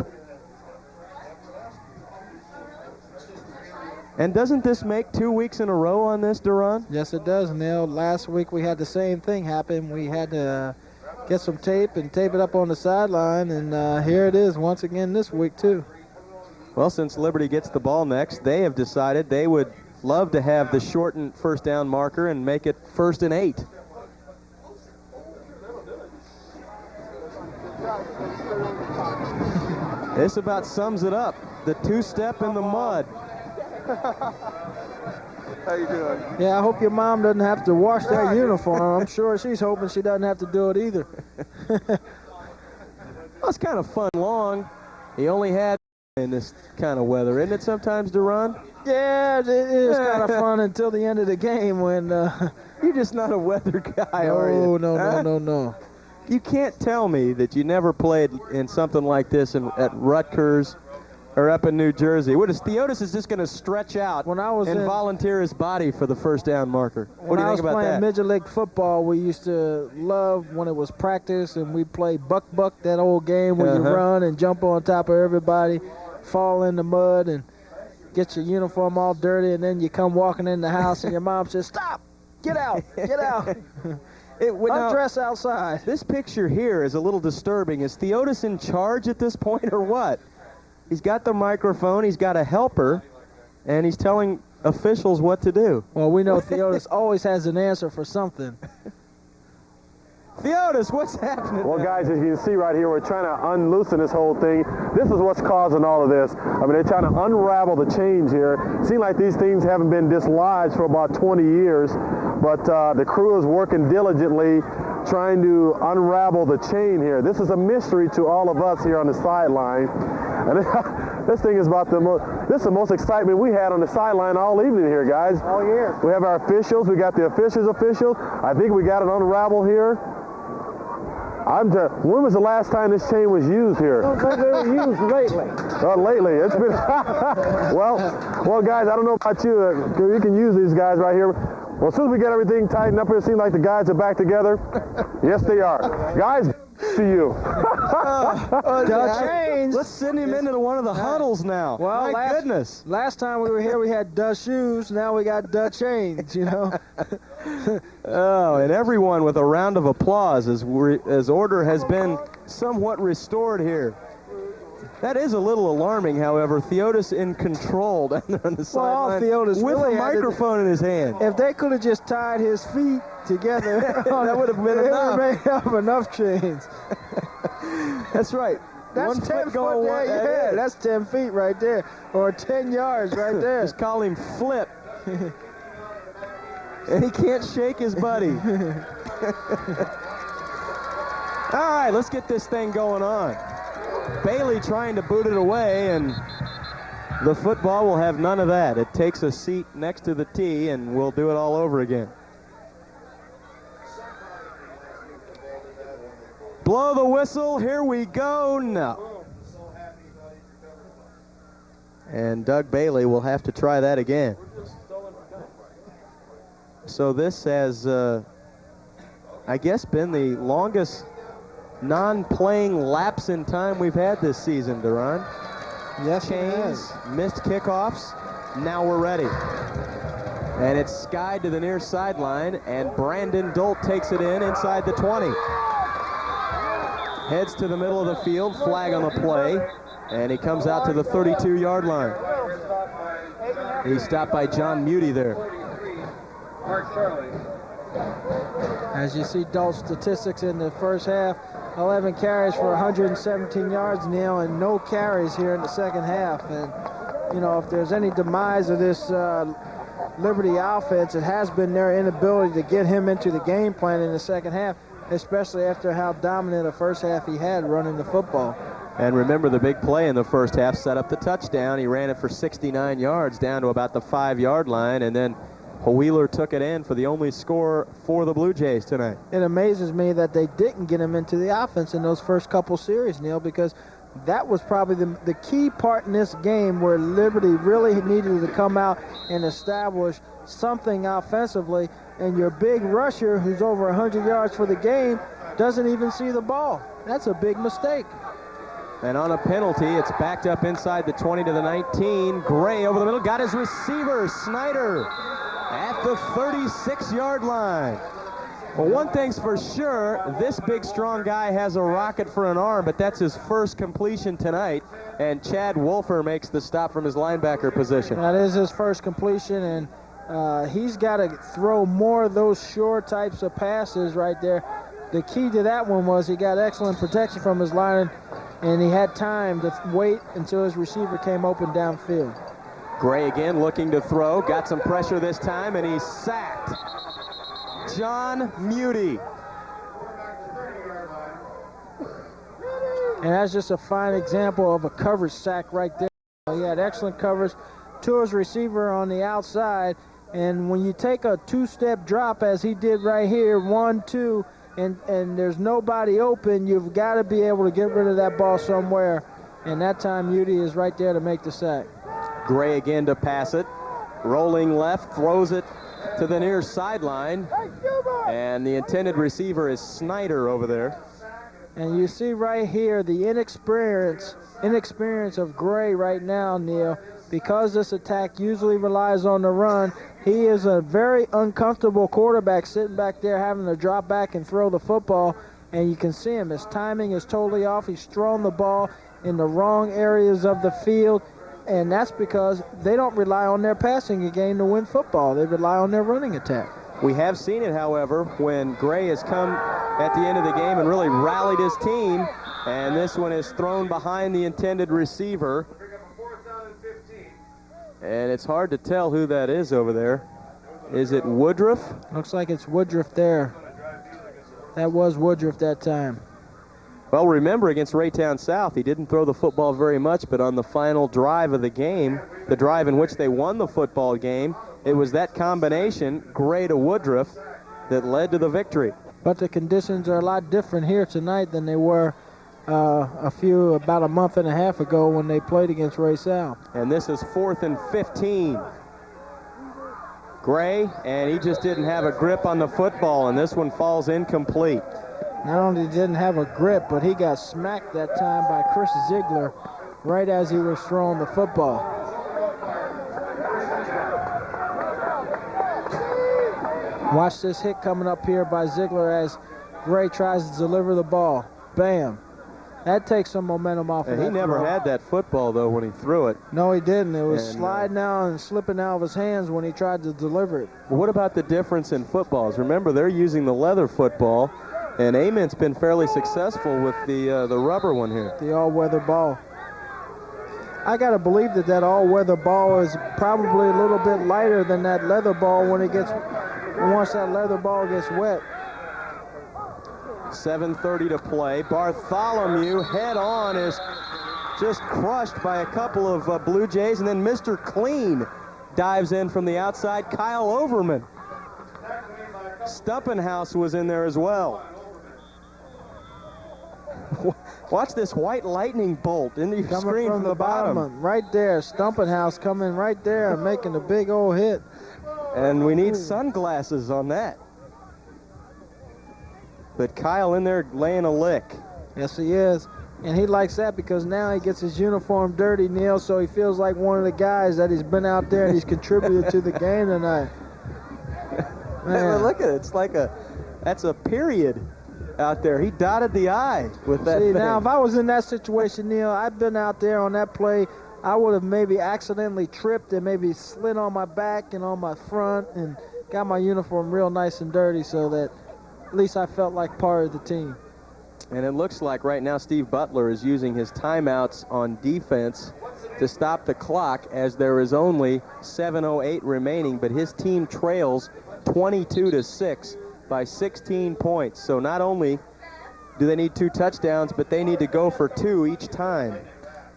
C: And doesn't this make 2 weeks in a row on this, Duran?
D: Yes, it does, Neil. Last week we had the same thing happen. We had to get some tape and tape it up on the sideline, and here it is once again this week too.
C: Well, since Liberty gets the ball next, they have decided they would love to have the shortened first down marker and make it 1st and 8. This about sums it up. The two-step in the mud.
E: How you doing?
D: Yeah, I hope your mom doesn't have to wash that uniform. I'm sure she's hoping she doesn't have to do it either.
C: Well, it's kind of fun long. He only had in this kind of weather, isn't it sometimes, Duran?
D: Yeah, it is kind of fun until the end of the game when...
C: You're just not a weather guy, are you?
D: No.
C: You can't tell me that you never played in something like this at Rutgers or up in New Jersey. What is Theodis is just going to stretch out and volunteer his body for the first down marker. What do you think about that?
D: When I was playing Midget League football, we used to love when it was practice and we'd play buck, that old game where you run and jump on top of everybody, fall in the mud and get your uniform all dirty, and then you come walking in the house and your mom says, "Stop! Get out! Get out!" Undress outside.
C: This picture here is a little disturbing. Is Theodis in charge at this point or what? He's got the microphone, he's got a helper, and he's telling officials what to do.
D: Well, we know Theodis always has an answer for something.
C: Theodis, what's happening?
E: Well, guys, as you can see right here, we're trying to unloosen this whole thing. This is what's causing all of this. I mean, they're trying to unravel the chains here. It seems like these things haven't been dislodged for about 20 years, but the crew is working diligently trying to unravel the chain here. This is a mystery to all of us here on the sideline. And this thing is about this is the most excitement we had on the sideline all evening here, guys.
D: All year.
E: We have our officials. We got the officials. I think we got it unraveled here. When was the last time this chain was used here?
D: I don't think they were used lately.
E: Lately. It's been... well, guys, I don't know about you. You can use these guys right here. Well, as soon as we get everything tightened up here, it seems like the guys are back together. Yes, they are. Guys, to you.
D: Chains.
C: Let's send him into one of the huddles now.
D: Well,
C: My goodness.
D: Last time we were here, we had Dutch shoes. Now we got Dutch chains, you know.
C: Oh, and everyone with a round of applause as order has been somewhat restored here. That is a little alarming, however. Theodis in control down there on the sideline
D: Theodis
C: with
D: really
C: a microphone in his hand.
D: If they could have just tied his feet together,
C: that would have been enough.
D: Made up enough chains.
C: That's right.
D: That's 10 foot going yeah, that's 10 feet right there, or 10 yards right there.
C: Just call him Flip. And he can't shake his buddy. All right, let's get this thing going on. Bailey trying to boot it away, and the football will have none of that. It takes a seat next to the tee, and we'll do it all over again. Blow the whistle. Here we go. No. And Doug Bailey will have to try that again. So this has, I guess, been the longest non-playing lapse in time we've had this season, Duran.
D: Yes,
C: Chains, missed kickoffs. Now we're ready. And it's skied to the near sideline, and Brandon Dolt takes it inside the 20. Heads to the middle of the field, flag on the play, and he comes out to the 32-yard line. He's stopped by John Muty there.
D: As you see Dolt's statistics in the first half, 11 carries for 117 yards now, and no carries here in the second half. And, you know, if there's any demise of this Liberty offense, it has been their inability to get him into the game plan in the second half, especially after how dominant a first half he had running the football.
C: And remember, the big play in the first half set up the touchdown. He ran it for 69 yards down to about the 5-yard line, and then Wheeler took it in for the only score for the Blue Jays tonight.
D: It amazes me that they didn't get him into the offense in those first couple series, Neil, because that was probably the key part in this game where Liberty really needed to come out and establish something offensively, and your big rusher, who's over 100 yards for the game, doesn't even see the ball. That's a big mistake.
C: And on a penalty, it's backed up inside the 20 to the 19. Gray over the middle, got his receiver, Snyder, at the 36-yard line. Well, one thing's for sure, this big, strong guy has a rocket for an arm, but that's his first completion tonight, and Chad Wolfer makes the stop from his linebacker position.
D: That is his first completion, and he's got to throw more of those short types of passes right there. The key to that one was he got excellent protection from his line, and he had time to wait until his receiver came open downfield.
C: Gray again looking to throw. Got some pressure this time, and he's sacked. John Muty.
D: And that's just a fine example of a coverage sack right there. He had excellent coverage to his receiver on the outside. And when you take a two-step drop, as he did right here, 1, 2, and there's nobody open, you've got to be able to get rid of that ball somewhere. And that time, Muty is right there to make the sack.
C: Gray again to pass it. Rolling left, throws it to the near sideline. And the intended receiver is Snyder over there.
D: And you see right here the inexperience of Gray right now, Neil. Because this attack usually relies on the run, he is a very uncomfortable quarterback sitting back there having to drop back and throw the football. And you can see him. His timing is totally off. He's throwing the ball in the wrong areas of the field. And that's because they don't rely on their passing game to win football. They rely on their running attack.
C: We have seen it, however, when Gray has come at the end of the game and really rallied his team. And this one is thrown behind the intended receiver. And it's hard to tell who that is over there. Is it Woodruff?
D: Looks like it's Woodruff there. That was Woodruff that time.
C: Well, remember, against Raytown South, he didn't throw the football very much, but on the final drive of the game, the drive in which they won the football game, it was that combination, Gray to Woodruff, that led to the victory.
D: But the conditions are a lot different here tonight than they were about a month and a half ago when they played against Ray South.
C: And this is 4th and 15. Gray, and he just didn't have a grip on the football, and this one falls incomplete.
D: Not only didn't have a grip, but he got smacked that time by Chris Ziegler right as he was throwing the football. Watch this hit coming up here by Ziegler as Gray tries to deliver the ball. Bam. That takes some momentum off of that.
C: He never had that football, though, when he threw it.
D: No, he didn't. It was sliding out and slipping out of his hands when he tried to deliver it.
C: Well, what about the difference in footballs? Remember, they're using the leather football, and Ament's been fairly successful with the rubber one here.
D: The all-weather ball. I got to believe that all-weather ball is probably a little bit lighter than that leather ball once that leather ball gets wet.
C: 7:30 to play. Bartholomew head on is just crushed by a couple of Blue Jays, and then Mr. Clean dives in from the outside. Kyle Overman. Stuppenhouse was in there as well. Watch this white lightning bolt in the screen from the bottom.
D: Right there, Stuppenhouse coming right there and making a big old hit.
C: And we need sunglasses on that. But Kyle in there laying a lick.
D: Yes, he is. And he likes that because now he gets his uniform dirty, Neil, so he feels like one of the guys that he's been out there and he's contributed to the game tonight.
C: Man. Look at it. It's like that's a period out there. He dotted the I with that thing.
D: Now, if I was in that situation, Neil, I've been out there on that play, I would have maybe accidentally tripped and maybe slid on my back and on my front and got my uniform real nice and dirty so that at least I felt like part of the team.
C: And it looks like right now Steve Butler is using his timeouts on defense to stop the clock as there is only 7:08 remaining, but his team trails 22-6 by 16 points. So not only do they need 2 touchdowns, but they need to go for 2 each time.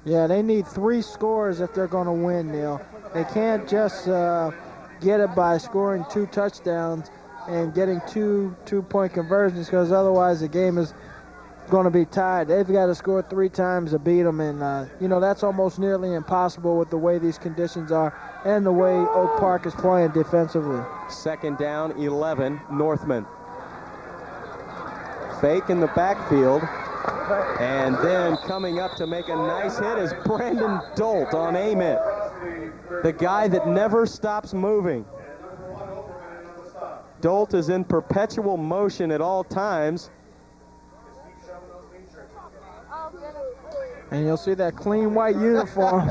D: Yeah, they need 3 scores if they're going to win, Neil. They can't just get it by scoring 2 touchdowns and getting 2 two-point conversions, because otherwise the game is going to be tied. They've got to score 3 times to beat them, and that's almost nearly impossible with the way these conditions are and the way Oak Park is playing defensively.
C: 2nd down, 11, Northman. Fake in the backfield, and then coming up to make a nice hit is Brandon Dolt on Ament, the guy that never stops moving. Dolt is in perpetual motion at all times.
D: And you'll see that clean white uniform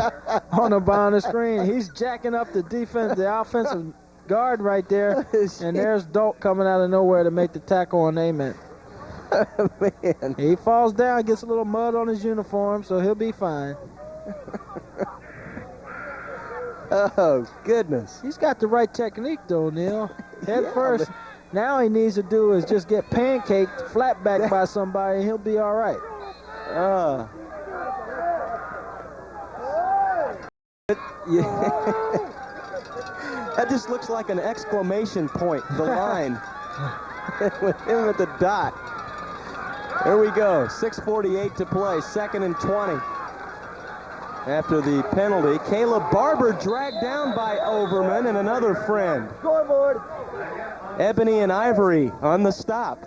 D: on the bottom of the screen. He's jacking up the offensive guard right there. And there's Dolt coming out of nowhere to make the tackle on Ament.
C: Man.
D: He falls down, gets a little mud on his uniform, so he'll be fine.
C: Oh, goodness.
D: He's got the right technique, though, Neil. Head first. Now he needs to do is just get pancaked, flat back by somebody, and he'll be all right.
C: That just looks like an exclamation point, the line. With him at the dot. There we go. 6:48 to play. 2nd and 20. After the penalty, Caleb Barber dragged down by Overman and another friend.
D: Scoreboard.
C: Ebony and Ivory on the stop.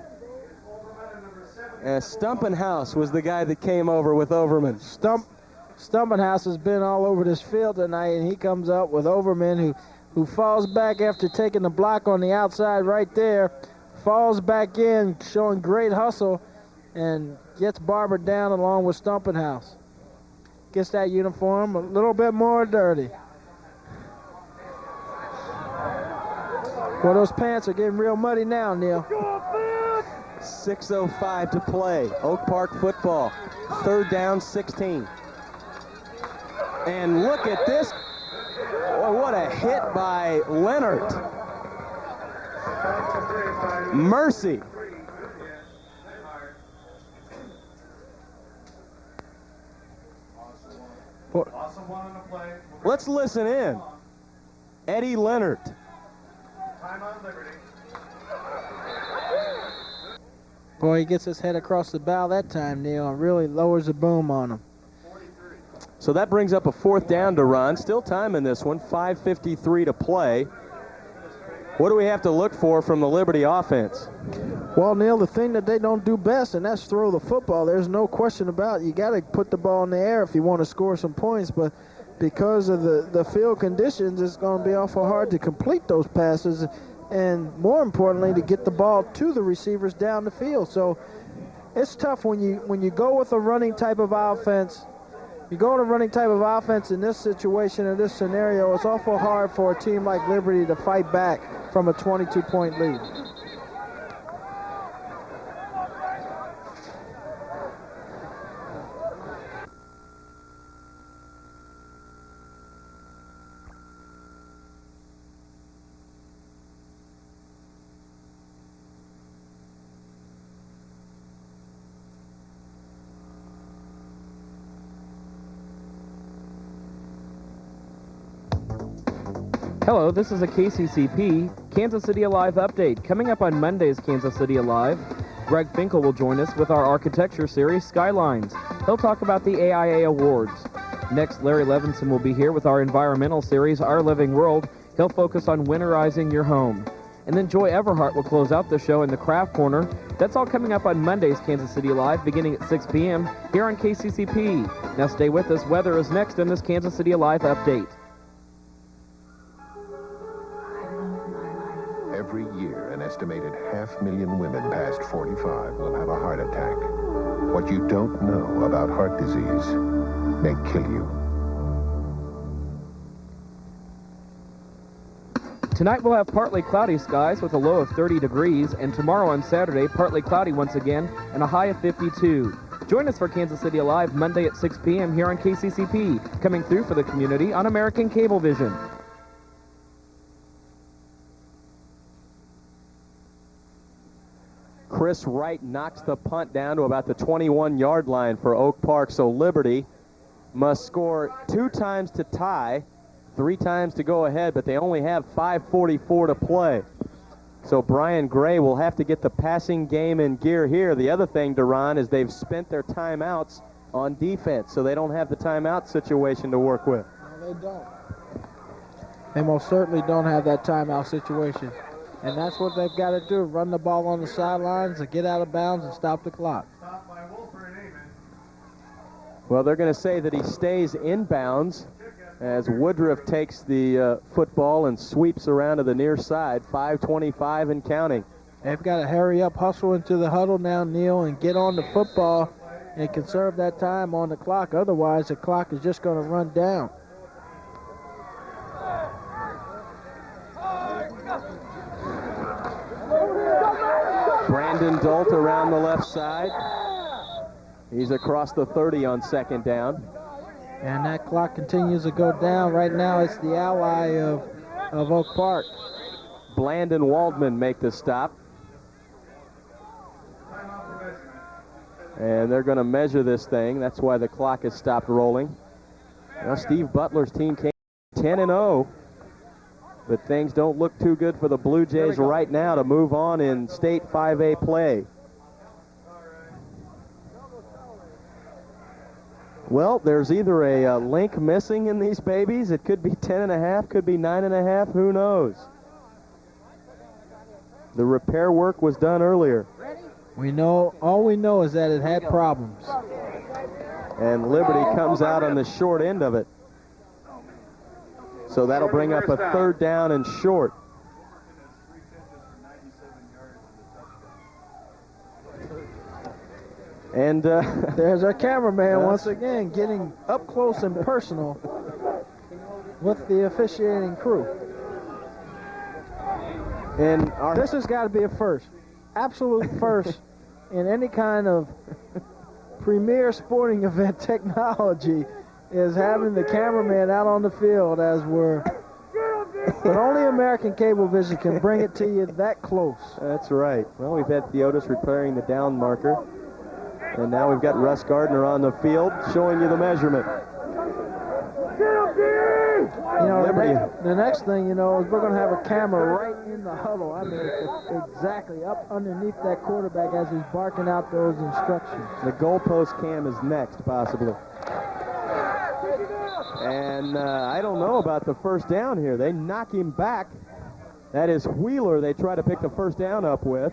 C: Stumpenhouse was the guy that came over with Overman.
D: Stumpenhouse has been all over this field tonight, and he comes up with Overman, who falls back after taking the block on the outside right there. Falls back in, showing great hustle, and gets Barber down along with Stumpenhouse. Gets that uniform a little bit more dirty. Well, those pants are getting real muddy now, Neil.
C: 6:05 to play. Oak Park football. 3rd down, 16. And look at this. Boy, what a hit by Leonard. Mercy. Let's listen in. Eddie Leonard.
D: Boy, he gets his head across the bow that time, Neil, and really lowers the boom on him.
C: So that brings up a 4th down to run. Still time in this one. 5:53 to play. What do we have to look for from the Liberty offense?
D: Well, Neil, the thing that they don't do best, and that's throw the football. There's no question about it. You got to put the ball in the air if you want to score some points, but because of the field conditions, it's going to be awful hard to complete those passes, and more importantly, to get the ball to the receivers down the field. So it's tough when you go with a running type of offense. You go to a running type of offense in this situation, in this scenario, it's awful hard for a team like Liberty to fight back from a 22-point lead.
H: Hello, this is a KCCP Kansas City Alive update. Coming up on Monday's Kansas City Alive, Greg Finkel will join us with our architecture series, Skylines. He'll talk about the AIA Awards. Next, Larry Levinson will be here with our environmental series, Our Living World. He'll focus on winterizing your home. And then Joy Everhart will close out the show in the Craft Corner. That's all coming up on Monday's Kansas City Alive, beginning at 6 p.m. here on KCCP. Now stay with us. Weather is next in this Kansas City Alive update.
I: Every year, an estimated 500,000 women past 45 will have a heart attack. What you don't know about heart disease may kill you.
H: Tonight we'll have partly cloudy skies with a low of 30 degrees, and tomorrow on Saturday, partly cloudy once again and a high of 52. Join us for Kansas City Alive Monday at 6 p.m. here on KCCP, coming through for the community on American Cablevision.
C: Chris Wright knocks the punt down to about the 21-yard line for Oak Park, so Liberty must score 2 times to tie, 3 times to go ahead, but they only have 5:44 to play. So Brian Gray will have to get the passing game in gear here. The other thing, Duran, is they've spent their timeouts on defense, so they don't have the timeout situation to work with.
D: No, they don't. They most certainly don't have that timeout situation. And that's what they've got to do, run the ball on the sidelines and get out of bounds and stop the clock.
C: Well, they're going to say that he stays in bounds as Woodruff takes the football and sweeps around to the near side, 5:25 and counting.
D: They've got to hurry up, hustle into the huddle now, Neil, and get on the football and conserve that time on the clock. Otherwise, the clock is just going to run down.
C: Brandon Dolt around the left side. He's across the 30 on 2nd down.
D: And that clock continues to go down. Right now, it's the ally of Oak Park.
C: Bland and Waldman make the stop. And they're going to measure this thing. That's why the clock has stopped rolling. Now, Steve Butler's team came 10-0. But things don't look too good for the Blue Jays right now to move on in state 5A play. Well, there's either a link missing in these babies. It could be 10.5, could be 9.5, who knows? The repair work was done earlier.
D: All we know is that it had problems.
C: And Liberty comes out on the short end of it. So that'll bring up a 3rd down and short. And
D: there's our cameraman once again getting up close and personal with the officiating crew.
C: And
D: this has got to be a first. Absolute first in any kind of premier sporting event technology is having the cameraman out on the field but only American Cablevision can bring it to you that close.
C: That's right. Well, we've had Theotis repairing the down marker. And now we've got Russ Gardner on the field showing you the measurement.
D: The next thing is we're going to have a camera right in the huddle. I mean, exactly up underneath that quarterback as he's barking out those instructions.
C: The goalpost cam is next, possibly. And I don't know about the first down here. They knock him back. That is Wheeler they try to pick the first down up with.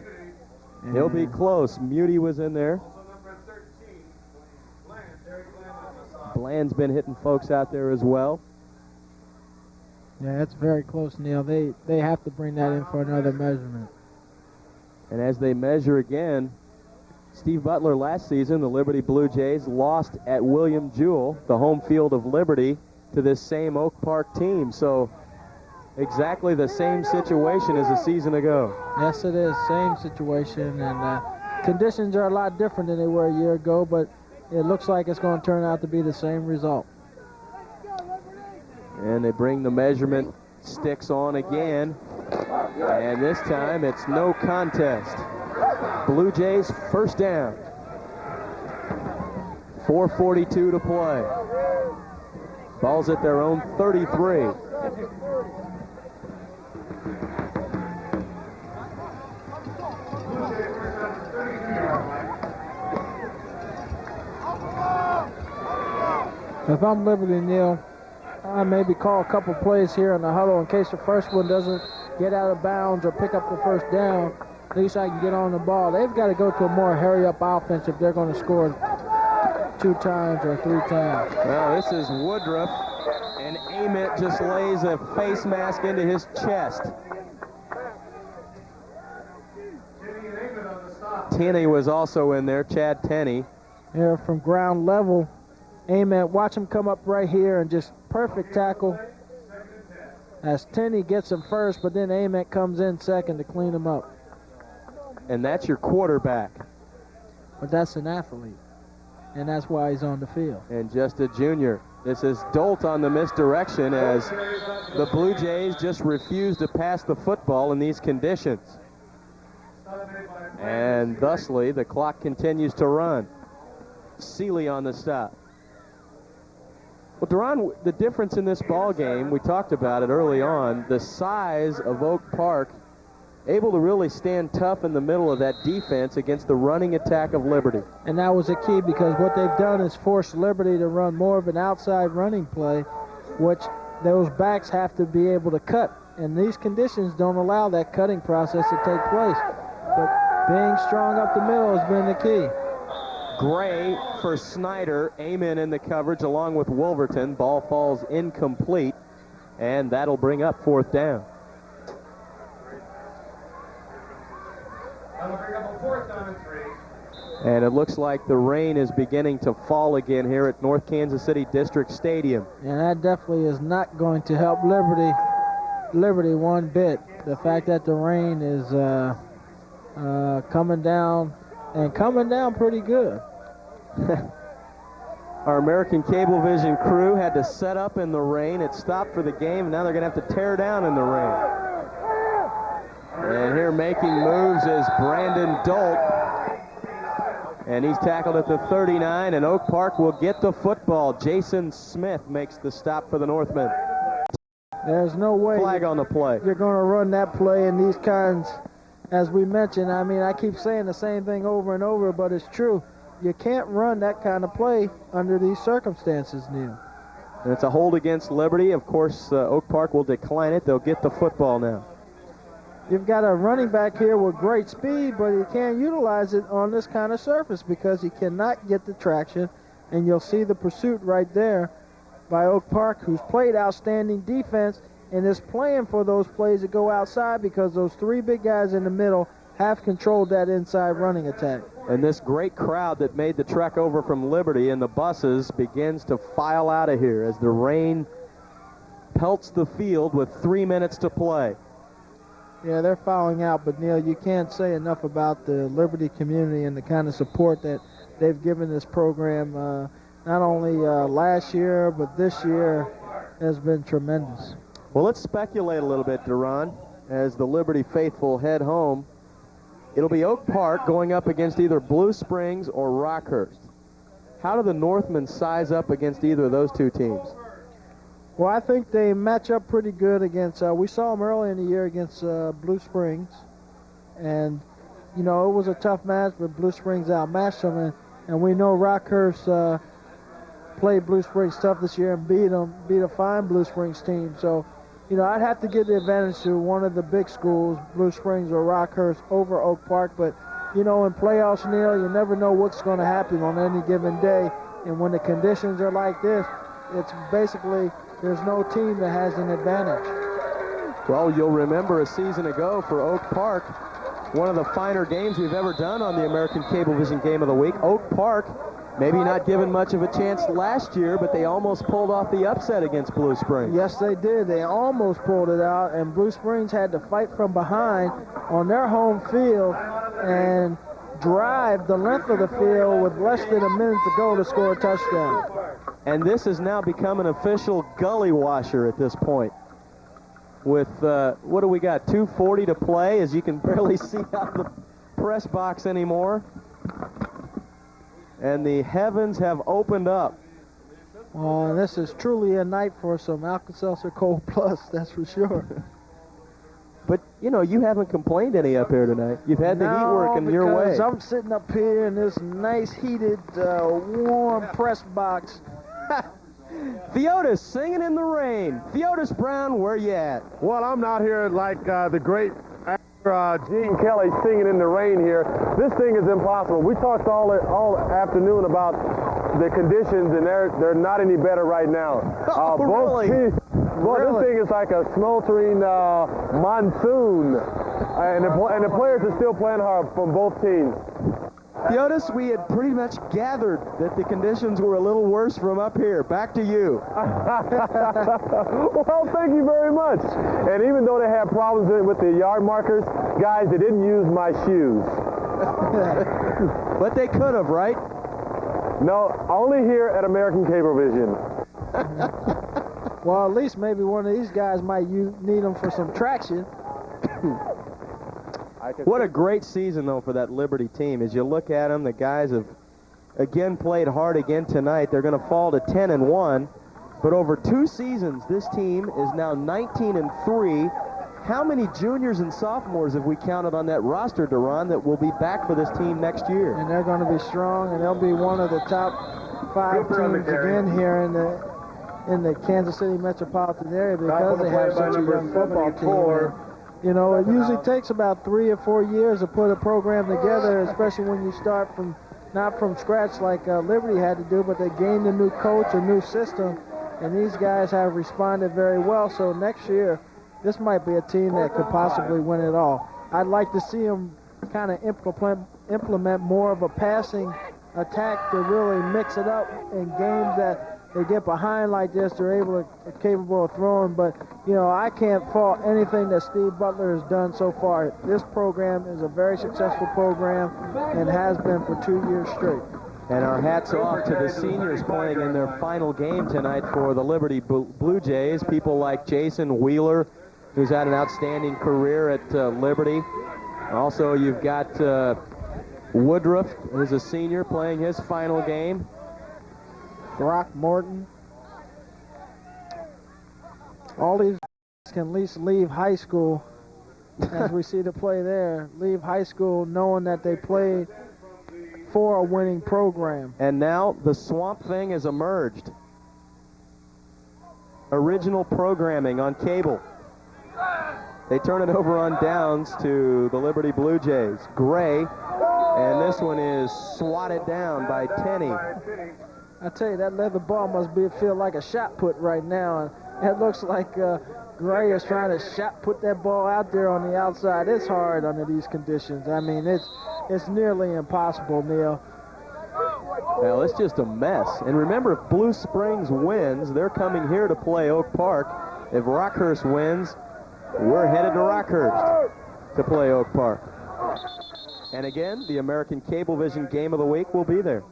C: He'll be close. Muty was in there. Bland's been hitting folks out there as well.
D: Yeah, that's very close, Neil. They have to bring that in for another measurement.
C: And as they measure again, Steve Butler last season, the Liberty Blue Jays lost at William Jewell, the home field of Liberty, to this same Oak Park team. So exactly the same situation as a season ago.
D: Yes, it is. Same situation. And conditions are a lot different than they were a year ago, but it looks like it's going to turn out to be the same result.
C: And they bring the measurement sticks on again. And this time it's no contest. Blue Jays first down. 4:42 to play. Ball's at their own 33.
D: If I'm Liberty, Neil, I maybe call a couple plays here in the huddle in case the first one doesn't get out of bounds or pick up the first down. At least I can get on the ball. They've got to go to a more hurry-up offense if they're going to score 2 times or 3 times.
C: Well, this is Woodruff, and Ament just lays a face mask into his chest. Tenney was also in there, Chad Tenney.
D: Here from ground level. Ament, watch him come up right here and just perfect tackle as Tenney gets him first, but then Ament comes in second to clean him up.
C: And that's your quarterback.
D: But that's an athlete, and that's why he's on the field.
C: And just a junior. This is Dolt on the misdirection as the Blue Jays just refuse to pass the football in these conditions. And thusly, the clock continues to run. Seeley on the stop. Well, Duran, the difference in this ball game, we talked about it early on, the size of Oak Park, able to really stand tough in the middle of that defense against the running attack of Liberty.
D: And that was a key because what they've done is force Liberty to run more of an outside running play, which those backs have to be able to cut. And these conditions don't allow that cutting process to take place. But being strong up the middle has been the key.
C: Gray for Snyder. Amen in the coverage along with Wolverton. Ball falls incomplete, and that'll bring up 4th down.
K: That'll bring up a 4th down and 3.
C: And it looks like the rain is beginning to fall again here at North Kansas City District Stadium.
D: And that definitely is not going to help Liberty one bit. The fact that the rain is coming down, and coming down pretty good.
C: Our American Cablevision crew had to set up in the rain. It stopped for the game, and now they're going to have to tear down in the rain. And here making moves is Brandon Dolt. And he's tackled at the 39, and Oak Park will get the football. Jason Smith makes the stop for the Northmen.
D: There's no way
C: flag on the play.
D: You're going to run that play in these kinds, as we mentioned. I mean, I keep saying the same thing over and over, but it's true. You can't run that kind of play under these circumstances, Neil.
C: And it's a hold against Liberty. Of course, Oak Park will decline it. They'll get the football now.
D: You've got a running back here with great speed, but he can't utilize it on this kind of surface because he cannot get the traction. And you'll see the pursuit right there by Oak Park, who's played outstanding defense and is playing for those plays that go outside because those three big guys in the middle have controlled that inside running attack.
C: And this great crowd that made the trek over from Liberty in the buses begins to file out of here as the rain pelts the field with 3 minutes to play.
D: Yeah, they're fouling out, but Neil, you can't say enough about the Liberty community and the kind of support that they've given this program. Not only last year, but this year has been tremendous.
C: Well, let's speculate a little bit, Duran, as the Liberty faithful head home. It'll be Oak Park going up against either Blue Springs or Rockhurst. How do the Northmen size up against either of those two teams?
D: Well, I think they match up pretty good against, we saw them early in the year against Blue Springs. And, you know, it was a tough match, but Blue Springs outmatched them. And we know Rockhurst played Blue Springs tough this year and beat a fine Blue Springs team. So, you know, I'd have to give the advantage to one of the big schools, Blue Springs or Rockhurst, over Oak Park. But, you know, in playoffs, Neil, you never know what's going to happen on any given day. And when the conditions are like this, it's basically there's no team that has an advantage.
C: Well, you'll remember a season ago for Oak Park, one of the finer games we've ever done on the American Cablevision Game of the Week. Oak Park, maybe not given much of a chance last year, but they almost pulled off the upset against Blue Springs.
D: Yes, they did. They almost pulled it out, and Blue Springs had to fight from behind on their home field and drive the length of the field with less than a minute to go to score a touchdown.
C: And this has now become an official gully washer at this point. With, what do we got, 2:40 to play, as you can barely see out the press box anymore. And the heavens have opened up.
D: Well, this is truly a night for some Alka-Seltzer Cold Plus, that's for sure.
C: But, you know, you haven't complained any up here tonight. You've had the heat working your way.
D: No, I'm sitting up here in this nice, heated, warm press box.
C: Theodis singing in the rain. Theodis Brown, where you at?
E: Well, I'm not here like the great actor Gene Kelly singing in the rain here. This thing is impossible. We talked all afternoon about the conditions, and they're not any better right now.
C: Really?
E: This thing is like a smoldering monsoon, and the players are still playing hard from both teams.
C: Theodis, we had pretty much gathered that the conditions were a little worse from up here. Back to you.
E: Well, thank you very much. And even though they had problems with the yard markers, guys, they didn't use my shoes.
C: But they could have, right?
E: No, only here at American Cablevision.
D: Well, at least maybe one of these guys might need them for some traction.
C: What a great season, though, for that Liberty team. As you look at them, the guys have, again, played hard again tonight. They're going to fall to 10-1. But over 2 seasons, this team is now 19-3. How many juniors and sophomores have we counted on that roster, Duran, that will be back for this team next year?
D: And they're going to be strong, and they'll be one of the top 5 teams again here in the Kansas City metropolitan area because they have such a young football team. You know, it usually takes about 3 or 4 years to put a program together, especially when you start from not from scratch like Liberty had to do, but they gained a new coach, a new system, and these guys have responded very well. So next year, this might be a team that could possibly win it all. I'd like to see them kind of implement more of a passing attack to really mix it up in games that they get behind like this. They're capable of throwing, but you know, I can't fault anything that Steve Butler has done so far. This program is a very successful program and has been for 2 years straight.
C: And our hats off to the seniors playing in their final game tonight for the Liberty Blue Jays. People like Jason Wheeler, who's had an outstanding career at Liberty. Also, you've got Woodruff, who's a senior, playing his final game.
D: Throckmorton. All these can at least leave high school, as we see the play there, leave high school knowing that they played for a winning program.
C: And now the Swamp Thing has emerged. Original programming on cable. They turn it over on downs to the Liberty Blue Jays. Gray, and this one is swatted down by Tenney.
D: I tell you, that leather ball must feel like a shot put right now. It looks like Gray is trying to put that ball out there on the outside. It's hard under these conditions. I mean, it's nearly impossible, Neil.
C: Well, it's just a mess. And remember, if Blue Springs wins, they're coming here to play Oak Park. If Rockhurst wins, we're headed to Rockhurst to play Oak Park. And again, the American Cablevision Game of the Week will be there.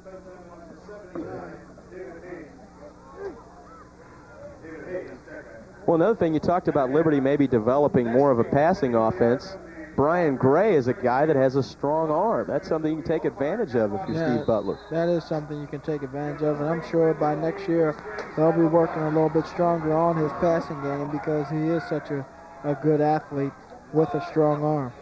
C: Well, another thing, you talked about Liberty maybe developing more of a passing offense. Brian Gray is a guy that has a strong arm. That's something you can take advantage of if you're Steve Butler.
D: That is something you can take advantage of, and I'm sure by next year they'll be working a little bit stronger on his passing game because he is such a good athlete with a strong arm.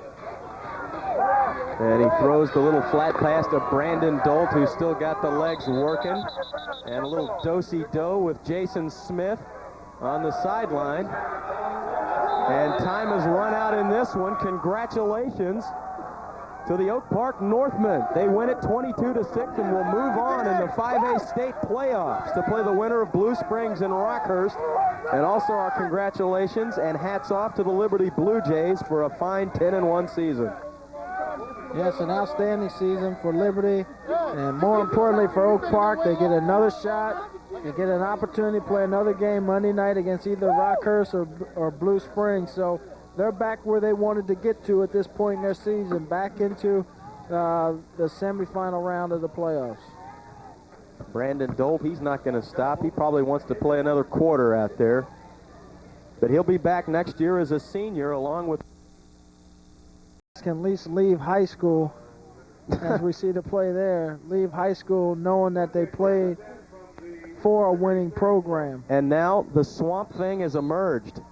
C: And he throws the little flat pass to Brandon Dolt, who's still got the legs working. And a little do-si-do with Jason Smith on the sideline. And time has run out in this one. Congratulations to the Oak Park Northmen. They win it 22-6 and will move on in the 5A state playoffs to play the winner of Blue Springs and Rockhurst. And also our congratulations and hats off to the Liberty Blue Jays for a fine 10-1 season.
D: Yes, an outstanding season for Liberty, and more importantly for Oak Park, they get another shot. They get an opportunity to play another game Monday night against either Rockhurst or Blue Springs. So they're back where they wanted to get to at this point in their season, back into the semifinal round of the playoffs.
C: Brandon Dolt, he's not going to stop. He probably wants to play another quarter out there. But he'll be back next year as a senior along with...
D: Can at least leave high school, as we see the play there, leave high school knowing that they played for a winning program.
C: And now the Swamp Thing has emerged.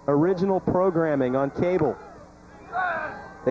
C: Original programming on cable.